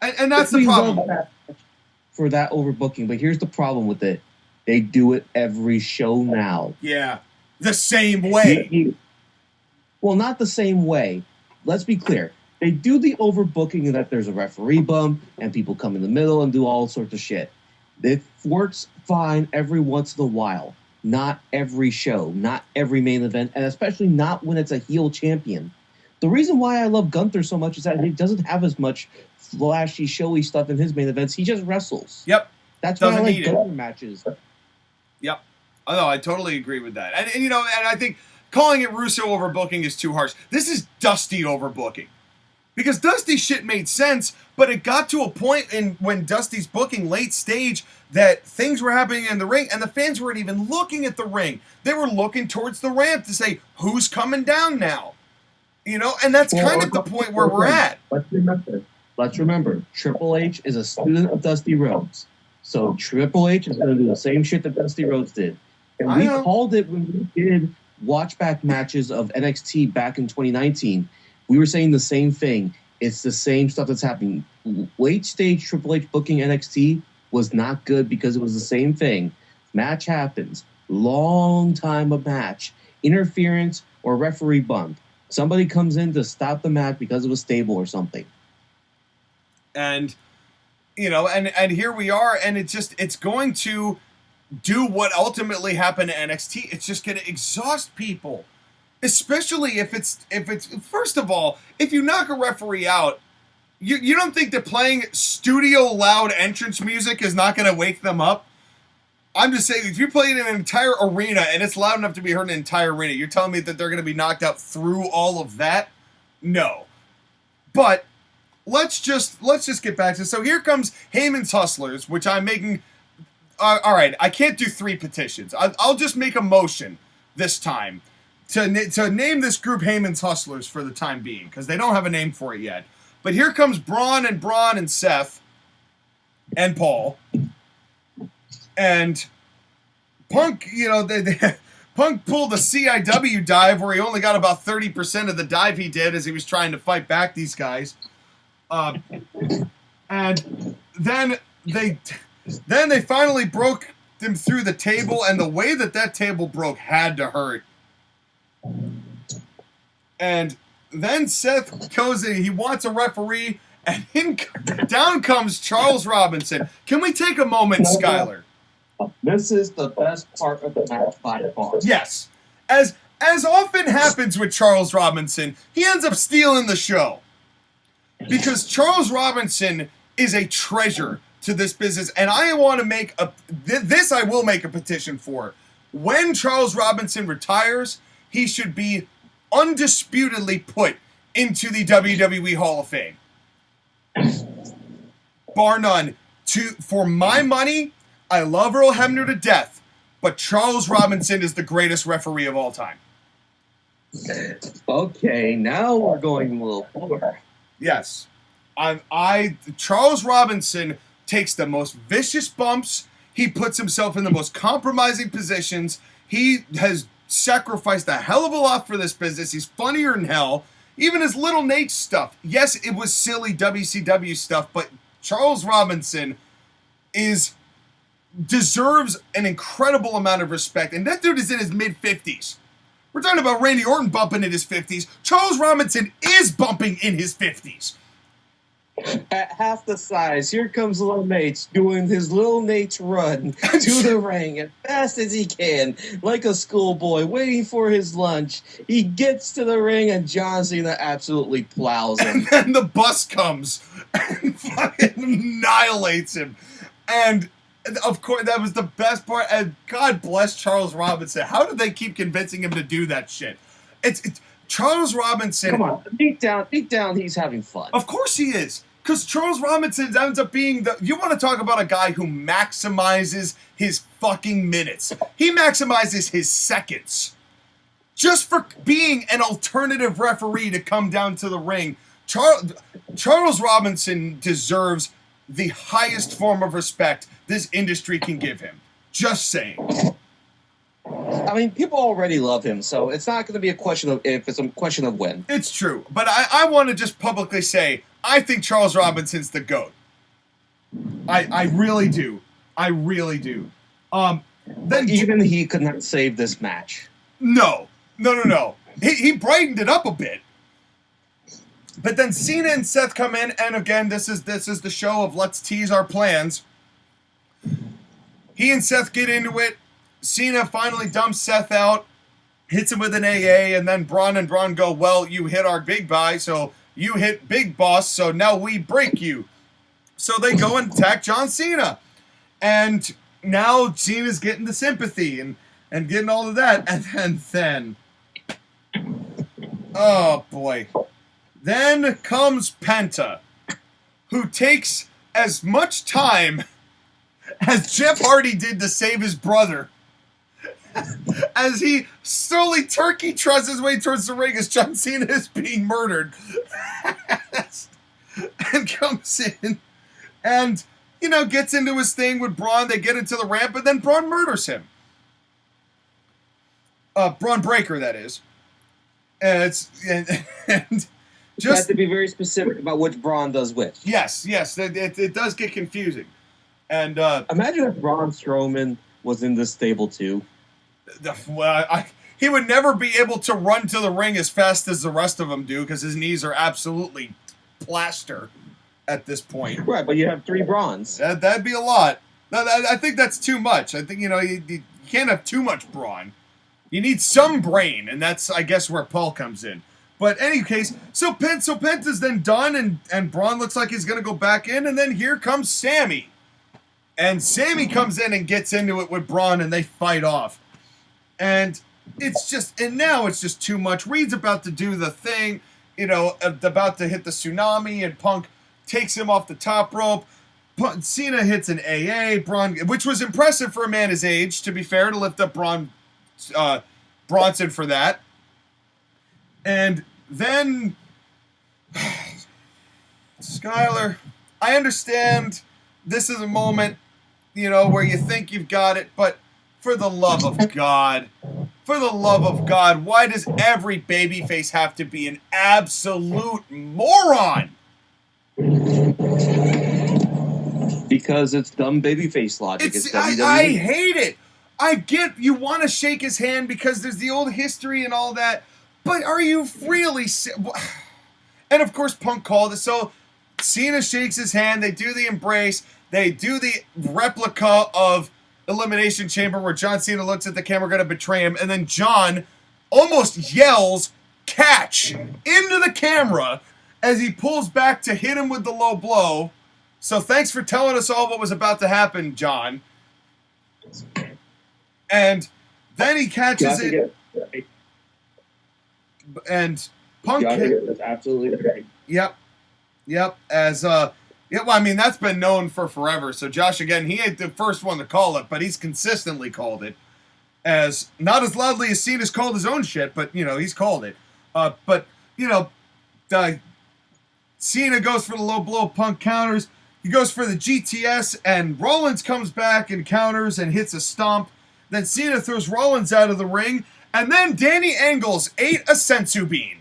And that's the problem. For that overbooking, but here's the problem with it. They do it every show now. Yeah. The same way. Well, not the same way. Let's be clear. They do the overbooking in that there's a referee bump and people come in the middle and do all sorts of shit. It works fine every once in a while. Not every show, not every main event, and especially not when it's a heel champion. The reason why I love Gunther so much is that he doesn't have as much flashy, showy stuff in his main events. He just wrestles. Yep. That's why I Doesn't like need it. Gunther matches. Yep. Oh, no, I totally agree with that. And you know, and I think calling it Russo overbooking is too harsh. This is Dusty overbooking. Because Dusty's shit made sense, but it got to a point when Dusty's booking late stage that things were happening in the ring, and the fans weren't even looking at the ring. They were looking towards the ramp to say, who's coming down now? You know, and that's kind of the point where we're at. Let's remember, Triple H is a student of Dusty Rhodes. So Triple H is going to do the same shit that Dusty Rhodes did. And we called it when we did watch-back matches of NXT back in 2019. We were saying the same thing. It's the same stuff that's happening. Late stage Triple H booking NXT was not good because it was the same thing. Match happens. Long time of match. Interference or referee bump. Somebody comes in to stop the match because of a stable or something. And, you know, and here we are, and it's going to do what ultimately happened to NXT. It's just going to exhaust people. Especially if it's first of all, if you knock a referee out, you don't think that playing studio loud entrance music is not going to wake them up? I'm just saying, if you're playing in an entire arena and it's loud enough to be heard in an entire arena, you're telling me that they're going to be knocked out through all of that? No. But let's just get back to it. So here comes Heyman's Hustlers, which I'm making. All right, I can't do 3 petitions. I'll just make a motion this time to name this group Heyman's Hustlers for the time being, because they don't have a name for it yet. But here comes Braun and Seth and Paul. And Punk, you know, Punk pulled a CIW dive where he only got about 30% of the dive he did as he was trying to fight back these guys. And then they finally broke them through the table, and the way that table broke had to hurt. And then Seth goes in, he wants a referee, and down comes Charles Robinson. Can we take a moment, Skylar? This is the best part of the match by far. Yes. As often happens with Charles Robinson, he ends up stealing the show. Because Charles Robinson is a treasure to this business, and I want to make this I will make a petition for. When Charles Robinson retires, he should be undisputedly put into the WWE Hall of Fame. Bar none. For my money, I love Earl Hebner to death, but Charles Robinson is the greatest referee of all time. Okay, now we're going a little far. Yes. Charles Robinson takes the most vicious bumps. He puts himself in the most compromising positions. He has sacrificed a hell of a lot for this business. He's funnier than hell. Even his Little Nate stuff. Yes, it was silly WCW stuff, but Charles Robinson deserves an incredible amount of respect. And that dude is in his mid-50s. We're talking about Randy Orton bumping in his 50s. Charles Robinson is bumping in his 50s. At half the size, here comes Little Nate doing his Little Nate's run to the ring as fast as he can, like a schoolboy waiting for his lunch. He gets to the ring and John Cena absolutely plows him. And then the bus comes and fucking annihilates him. And of course, that was the best part. And God bless Charles Robinson. How did they keep convincing him to do that shit? It's Charles Robinson. Come on, deep down, he's having fun. Of course he is. Because Charles Robinson ends up being you want to talk about a guy who maximizes his fucking minutes. He maximizes his seconds. Just for being an alternative referee to come down to the ring. Charles Robinson deserves the highest form of respect this industry can give him. Just saying. I mean, people already love him, so it's not going to be a question of if, it's a question of when. It's true. But I want to just publicly say, I think Charles Robinson's the GOAT. I really do. I really do. Then even he could not save this match. No. He brightened it up a bit. But then Cena and Seth come in, and again, this is the show of let's tease our plans. He and Seth get into it. Cena finally dumps Seth out. hits him with an AA, and then Braun and Braun go, well, you hit our big guy, so you hit Big Boss, so now we break you. So they go and attack John Cena. And now Cena's getting the sympathy and getting all of that. And then, oh boy. Then comes Penta, who takes as much time as Jeff Hardy did to save his brother, as he slowly turkey trusts his way towards the ring as John Cena is being murdered. And comes in and, you know, gets into his thing with Braun. They get into the ramp, and then Braun murders him. Braun Breaker, that is. And just... You have to be very specific about which Braun does which. Yes, it does get confusing. And imagine if Braun Strowman was in this stable too. Well, he would never be able to run to the ring as fast as the rest of them do because his knees are absolutely plaster at this point. Right, but you have 3 Brauns. That'd be a lot. I think that's too much. I think, you know, you can't have too much brawn. You need some brain, and that's, I guess, where Paul comes in. But any case, so Penta's then done, and Braun looks like he's going to go back in, and then here comes Sammy. And Sammy comes in and gets into it with Braun, and they fight off. And now it's just too much. Reed's about to do the thing, you know, about to hit the tsunami, and Punk takes him off the top rope. Cena hits an AA, Braun, which was impressive for a man his age, to be fair, to lift up Bronson for that. And then, Skylar, I understand this is a moment, you know, where you think you've got it, but for the love of God, why does every babyface have to be an absolute moron? Because it's dumb babyface logic. It's WWE. I hate it. I get you want to shake his hand because there's the old history and all that, but are you really... And of course Punk called it, so Cena shakes his hand, they do the embrace, they do the replica of Elimination Chamber where John Cena looks at the camera, going to betray him, and then John almost yells, "Catch!" into the camera as he pulls back to hit him with the low blow. So thanks for telling us all what was about to happen, John. And then he catches it. And Punk hit. That's absolutely right. Yep. Well, I mean, that's been known for forever. So Josh, again, he ain't the first one to call it, but he's consistently called it. As not as loudly as Cena's called his own shit, but you know, he's called it. But you know, Cena goes for the low blow, Punk counters. He goes for the GTS, and Rollins comes back and counters and hits a stomp. Then Cena throws Rollins out of the ring, and then Danny Angles ate a senzu bean.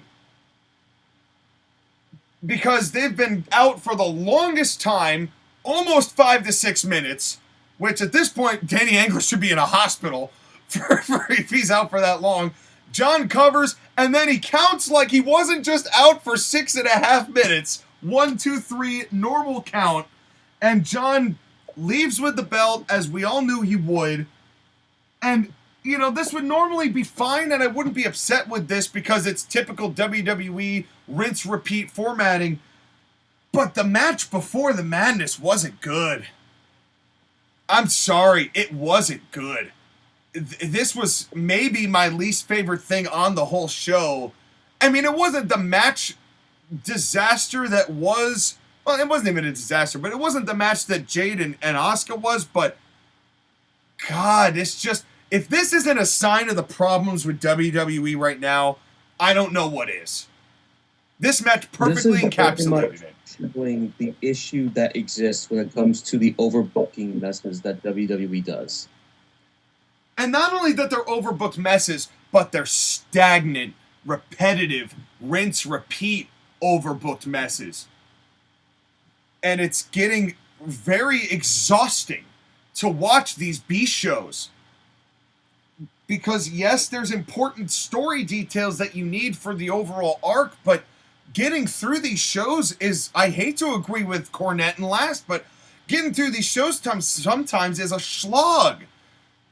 Because they've been out for the longest time, almost 5 to 6 minutes, which at this point, Danny Angles should be in a hospital for if he's out for that long. John covers, and then he counts like he wasn't just out for 6.5 minutes. 1, 2, 3, normal count. And John leaves with the belt, as we all knew he would. And, you know, this would normally be fine, and I wouldn't be upset with this because it's typical WWE rinse-repeat formatting. But the match before the Madness wasn't good. I'm sorry, it wasn't good. This was maybe my least favorite thing on the whole show. I mean, it wasn't the match disaster that was... Well, it wasn't even a disaster, but it wasn't the match that Jade and Asuka was, but... God, it's just... If this isn't a sign of the problems with WWE right now, I don't know what is. This match perfectly encapsulated it. The issue that exists when it comes to the overbooking messes that WWE does. And not only that they're overbooked messes, but they're stagnant, repetitive, rinse-repeat overbooked messes. And it's getting very exhausting to watch these B shows. Because yes, there's important story details that you need for the overall arc, but getting through these shows is, I hate to agree with Cornette and Last, but getting through these shows sometimes is a slog.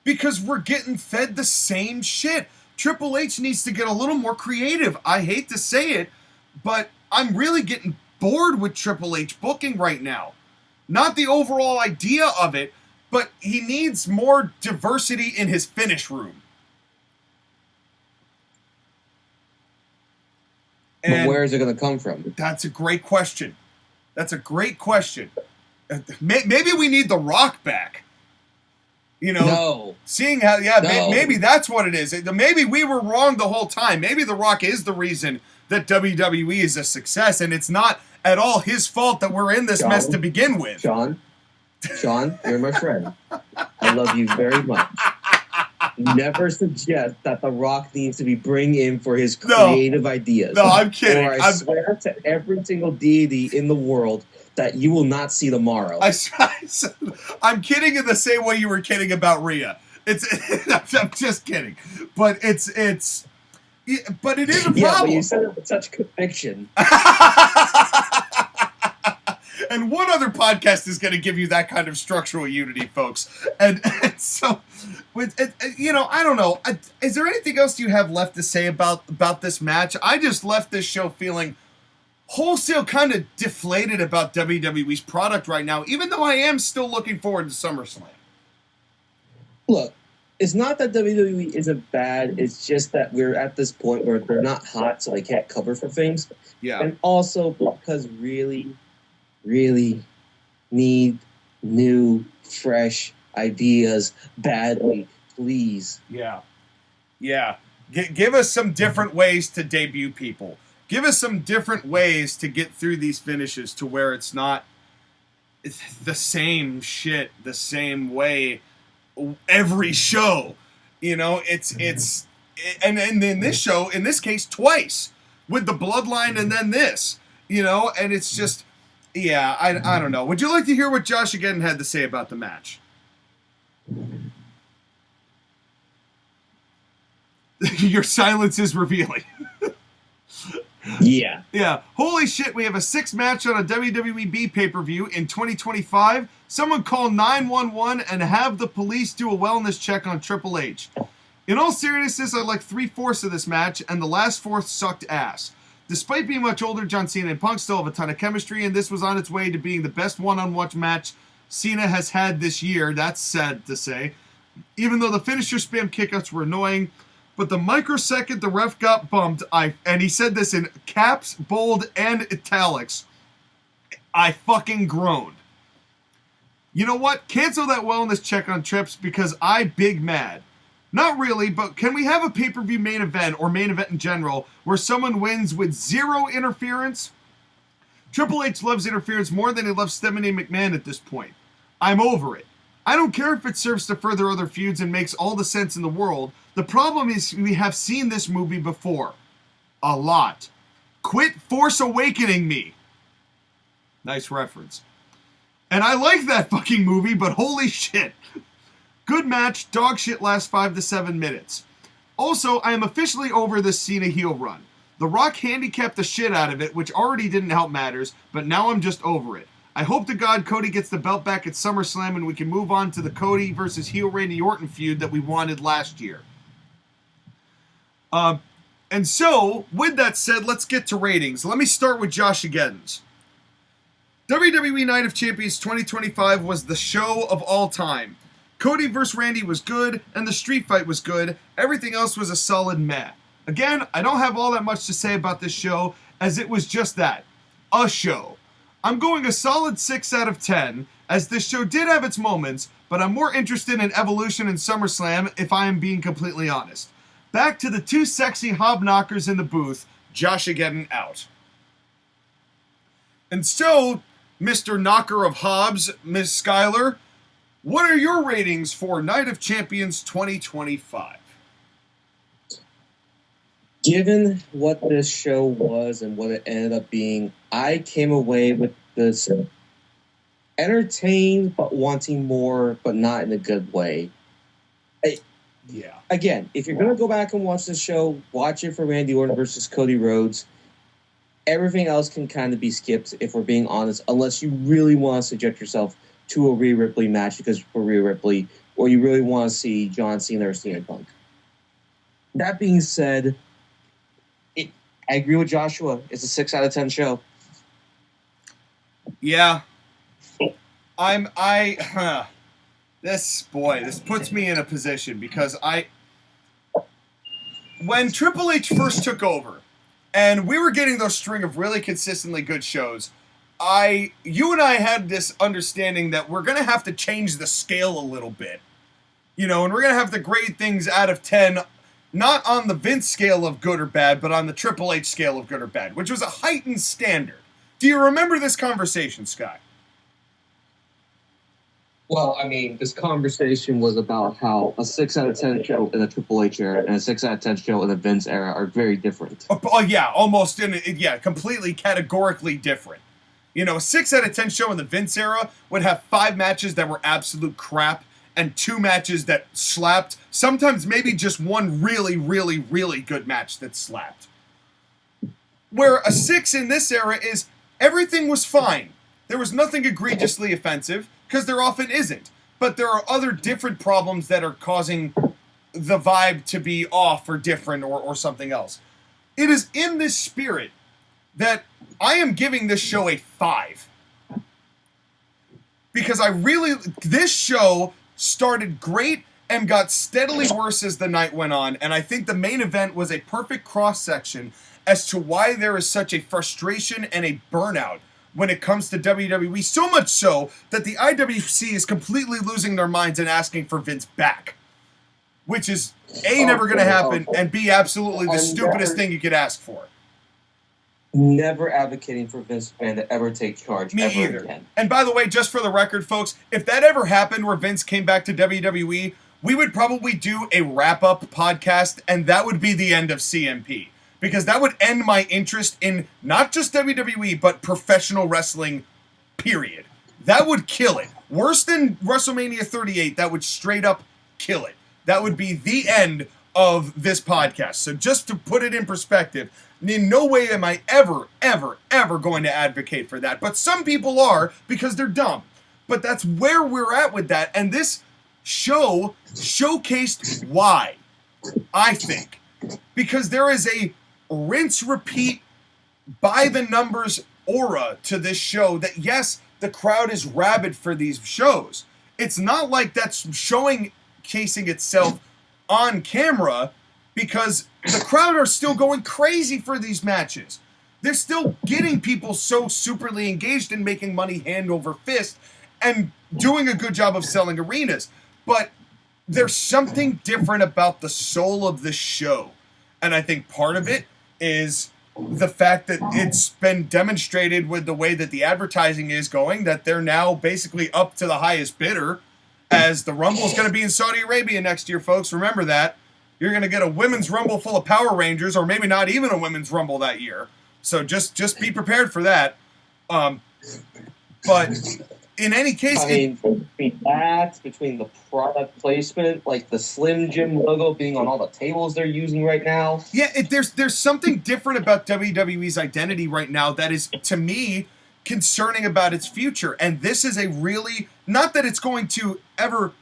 Because we're getting fed the same shit. Triple H needs to get a little more creative. I hate to say it, but I'm really getting bored with Triple H booking right now. Not the overall idea of it, but he needs more diversity in his finish room. But where is it going to come from? That's a great question. Maybe we need The Rock back. You know, no. Seeing how, maybe that's what it is. Maybe we were wrong the whole time. Maybe The Rock is the reason that WWE is a success, and it's not at all his fault that we're in this mess to begin with. Sean, you're my friend. I love you very much. Never suggest that The Rock needs to be bring in for his creative ideas. No, I'm kidding. Or I swear to every single deity in the world that you will not see tomorrow. I'm kidding in the same way you were kidding about Rhea. I'm just kidding, but it is a problem. Yeah, but you said it with such conviction. And what other podcast is going to give you that kind of structural unity, folks? And so, I don't know. Is there anything else you have left to say about this match? I just left this show feeling wholesale kind of deflated about WWE's product right now, even though I am still looking forward to SummerSlam. Look, it's not that WWE isn't bad. It's just that we're at this point where they're not hot, so they can't cover for things. Yeah. And also because really need new, fresh ideas badly, please. Yeah. Give us some different ways to debut people. Give us some different ways to get through these finishes to where it's not the same shit, the same way every show. You know, and in this show, in this case, twice with the Bloodline and then this, and it's just, I don't know. Would you like to hear what Josh again had to say about the match? Your silence is revealing. Yeah. Holy shit, we have a 6 match on a WWE pay-per-view in 2025. Someone call 911 and have the police do a wellness check on Triple H. In all seriousness, I like 3/4 of this match, and the last fourth sucked ass. Despite being much older, John Cena and Punk still have a ton of chemistry, and this was on its way to being the best one-on-one match Cena has had this year. That's sad to say. Even though the finisher spam kickouts were annoying, but the microsecond the ref got bumped, and he said this in caps, bold, and italics, I fucking groaned. You know what? Cancel that wellness check on Trips because I big mad. Not really, but can we have a pay-per-view main event, or main event in general, where someone wins with 0 interference? Triple H loves interference more than he loves Stephanie McMahon at this point. I'm over it. I don't care if it serves to further other feuds and makes all the sense in the world. The problem is we have seen this movie before. A lot. Quit Force Awakening me. Nice reference. And I like that fucking movie, but holy shit. Good match, dog shit last 5 to 7 minutes. Also, I am officially over this Cena heel run. The Rock handicapped the shit out of it, which already didn't help matters, but now I'm just over it. I hope to God Cody gets the belt back at SummerSlam and we can move on to the Cody versus heel Randy Orton feud that we wanted last year. And so, with that said, let's get to ratings. Let me start with Josh Again's. WWE Night of Champions 2025 was the show of all time. Cody vs. Randy was good, and the street fight was good. Everything else was a solid meh. Again, I don't have all that much to say about this show, as it was just that. A show. I'm going a solid 6 out of 10, as this show did have its moments, but I'm more interested in Evolution and SummerSlam, if I am being completely honest. Back to the 2 sexy hobknockers in the booth, Josh Again out. And so, Mr. Knocker of Hobbs, Ms. Schuyler, what are your ratings for Night of Champions 2025? Given what this show was and what it ended up being, I came away with this entertained but wanting more, but not in a good way. Again, if you're going to go back and watch the show, watch it for Randy Orton versus Cody Rhodes. Everything else can kind of be skipped, if we're being honest, unless you really want to subject yourself to a Rhea Ripley match because for Rhea Ripley, or you really want to see John Cena or CM Punk. That being said, I agree with Joshua. It's a 6 out of 10 show. Yeah. This puts me in a position because when Triple H first took over and we were getting those string of really consistently good shows, you and I had this understanding that we're going to have to change the scale a little bit. You know, and we're going to have to grade things out of 10, not on the Vince scale of good or bad, but on the Triple H scale of good or bad, which was a heightened standard. Do you remember this conversation, Sky? Well, I mean, this conversation was about how a 6 out of 10 show in the Triple H era and a 6 out of 10 show in the Vince era are very different. Oh yeah, almost completely categorically different. You know, a 6 out of 10 show in the Vince era would have 5 matches that were absolute crap and 2 matches that slapped. Sometimes maybe just one really, really, really good match that slapped. Where a 6 in this era is everything was fine. There was nothing egregiously offensive, because there often isn't. But there are other different problems that are causing the vibe to be off or different or something else. It is in this spirit that I am giving this show a 5. Because this show started great and got steadily worse as the night went on, and I think the main event was a perfect cross-section as to why there is such a frustration and a burnout when it comes to WWE, so much so that the IWC is completely losing their minds and asking for Vince back. Which is, A, never going to happen, and B, absolutely the stupidest thing you could ask for. Never advocating for Vince McMahon to ever take charge. Me ever either. Again. And by the way, just for the record, folks, if that ever happened where Vince came back to WWE, we would probably do a wrap-up podcast, and that would be the end of CMP. Because that would end my interest in not just WWE, but professional wrestling, period. That would kill it. Worse than WrestleMania 38, that would straight up kill it. That would be the end of this podcast. So just to put it in perspective, in no way am I ever, ever, ever going to advocate for that. But some people are, because they're dumb. But that's where we're at with that. And this show showcased why, I think. Because there is a rinse, repeat, by the numbers aura to this show that, yes, the crowd is rabid for these shows. It's not like that's showcasing itself on camera, because the crowd are still going crazy for these matches. They're still getting people so superly engaged in making money hand over fist and doing a good job of selling arenas. But there's something different about the soul of the show. And I think part of it is the fact that it's been demonstrated with the way that the advertising is going, that they're now basically up to the highest bidder, as the Rumble is going to be in Saudi Arabia next year, folks. Remember that. You're going to get a women's Rumble full of Power Rangers, or maybe not even a women's Rumble that year. So just be prepared for that. But in any case... between the product placement, like the Slim Jim logo being on all the tables they're using right now. Yeah, there's something different about WWE's identity right now that is, to me, concerning about its future. And this is a really... Not that it's going to ever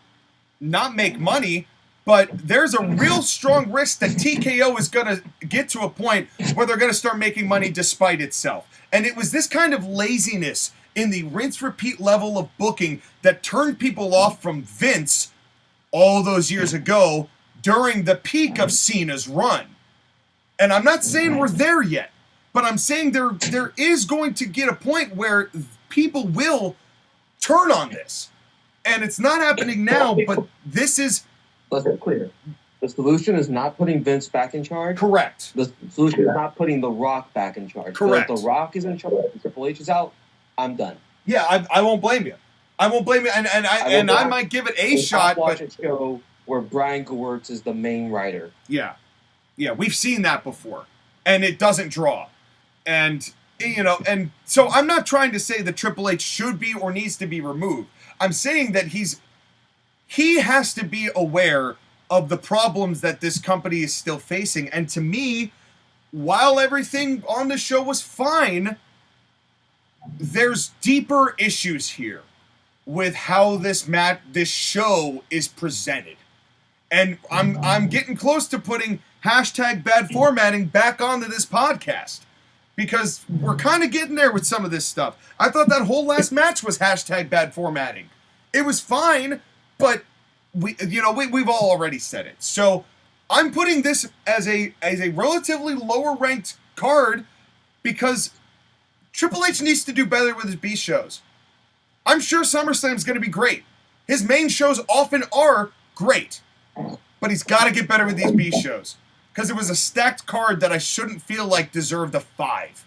not make money, but there's a real strong risk that TKO is going to get to a point where they're going to start making money despite itself. And it was this kind of laziness in the rinse-repeat level of booking that turned people off from Vince all those years ago during the peak of Cena's run. And I'm not saying we're there yet, but I'm saying there is going to get a point where people will turn on this. And it's not happening now, but this is... Let's be clear. The solution is not putting Vince back in charge. Correct. The solution is not putting The Rock back in charge. Correct. So if The Rock is in charge and Triple H is out, I'm done. Yeah, I won't blame you. I won't blame you, and I might give it a shot. Watch But a show where Brian Gewirtz is the main writer. Yeah, we've seen that before, and it doesn't draw. And and so I'm not trying to say that Triple H should be or needs to be removed. I'm saying that he has to be aware of the problems that this company is still facing. And to me, while everything on the show was fine, there's deeper issues here with how this show is presented. And I'm getting close to putting hashtag bad formatting back onto this podcast. Because we're kind of getting there with some of this stuff. I thought that whole last match was hashtag bad formatting. It was fine, but we've all already said it. So I'm putting this as a relatively lower ranked card because Triple H needs to do better with his B shows. I'm sure SummerSlam's going to be great. His main shows often are great, but he's got to get better with these B shows. Because it was a stacked card that I shouldn't feel like deserved a 5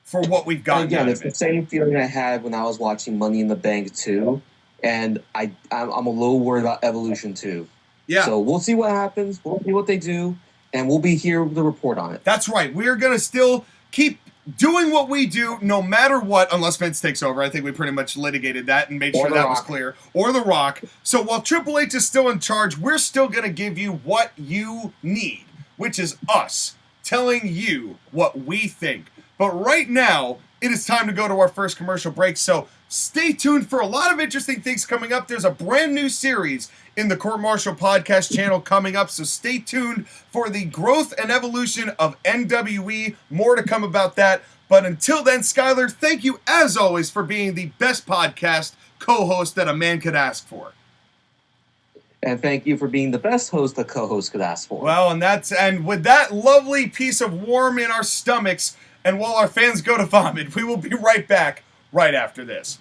for what we've gotten. Again, it's the same feeling I had when I was watching Money in the Bank 2, and I'm a little worried about Evolution 2. Yeah. So we'll see what happens, we'll see what they do, and we'll be here to report on it. That's right. We're going to still keep doing what we do no matter what, unless Vince takes over. I think we pretty much litigated that and made sure that was clear. Or The Rock. So while Triple H is still in charge, we're still going to give you what you need, which is us telling you what we think. But right now, it is time to go to our first commercial break, so stay tuned for a lot of interesting things coming up. There's a brand new series in the Court-Martail podcast channel coming up, so stay tuned for the growth and evolution of NWE. More to come about that. But until then, Skylar, thank you as always for being the best podcast co-host that a man could ask for. And thank you for being the best host a co-host could ask for. Well, and with that lovely piece of warm in our stomachs, and while our fans go to vomit, we will be right back right after this.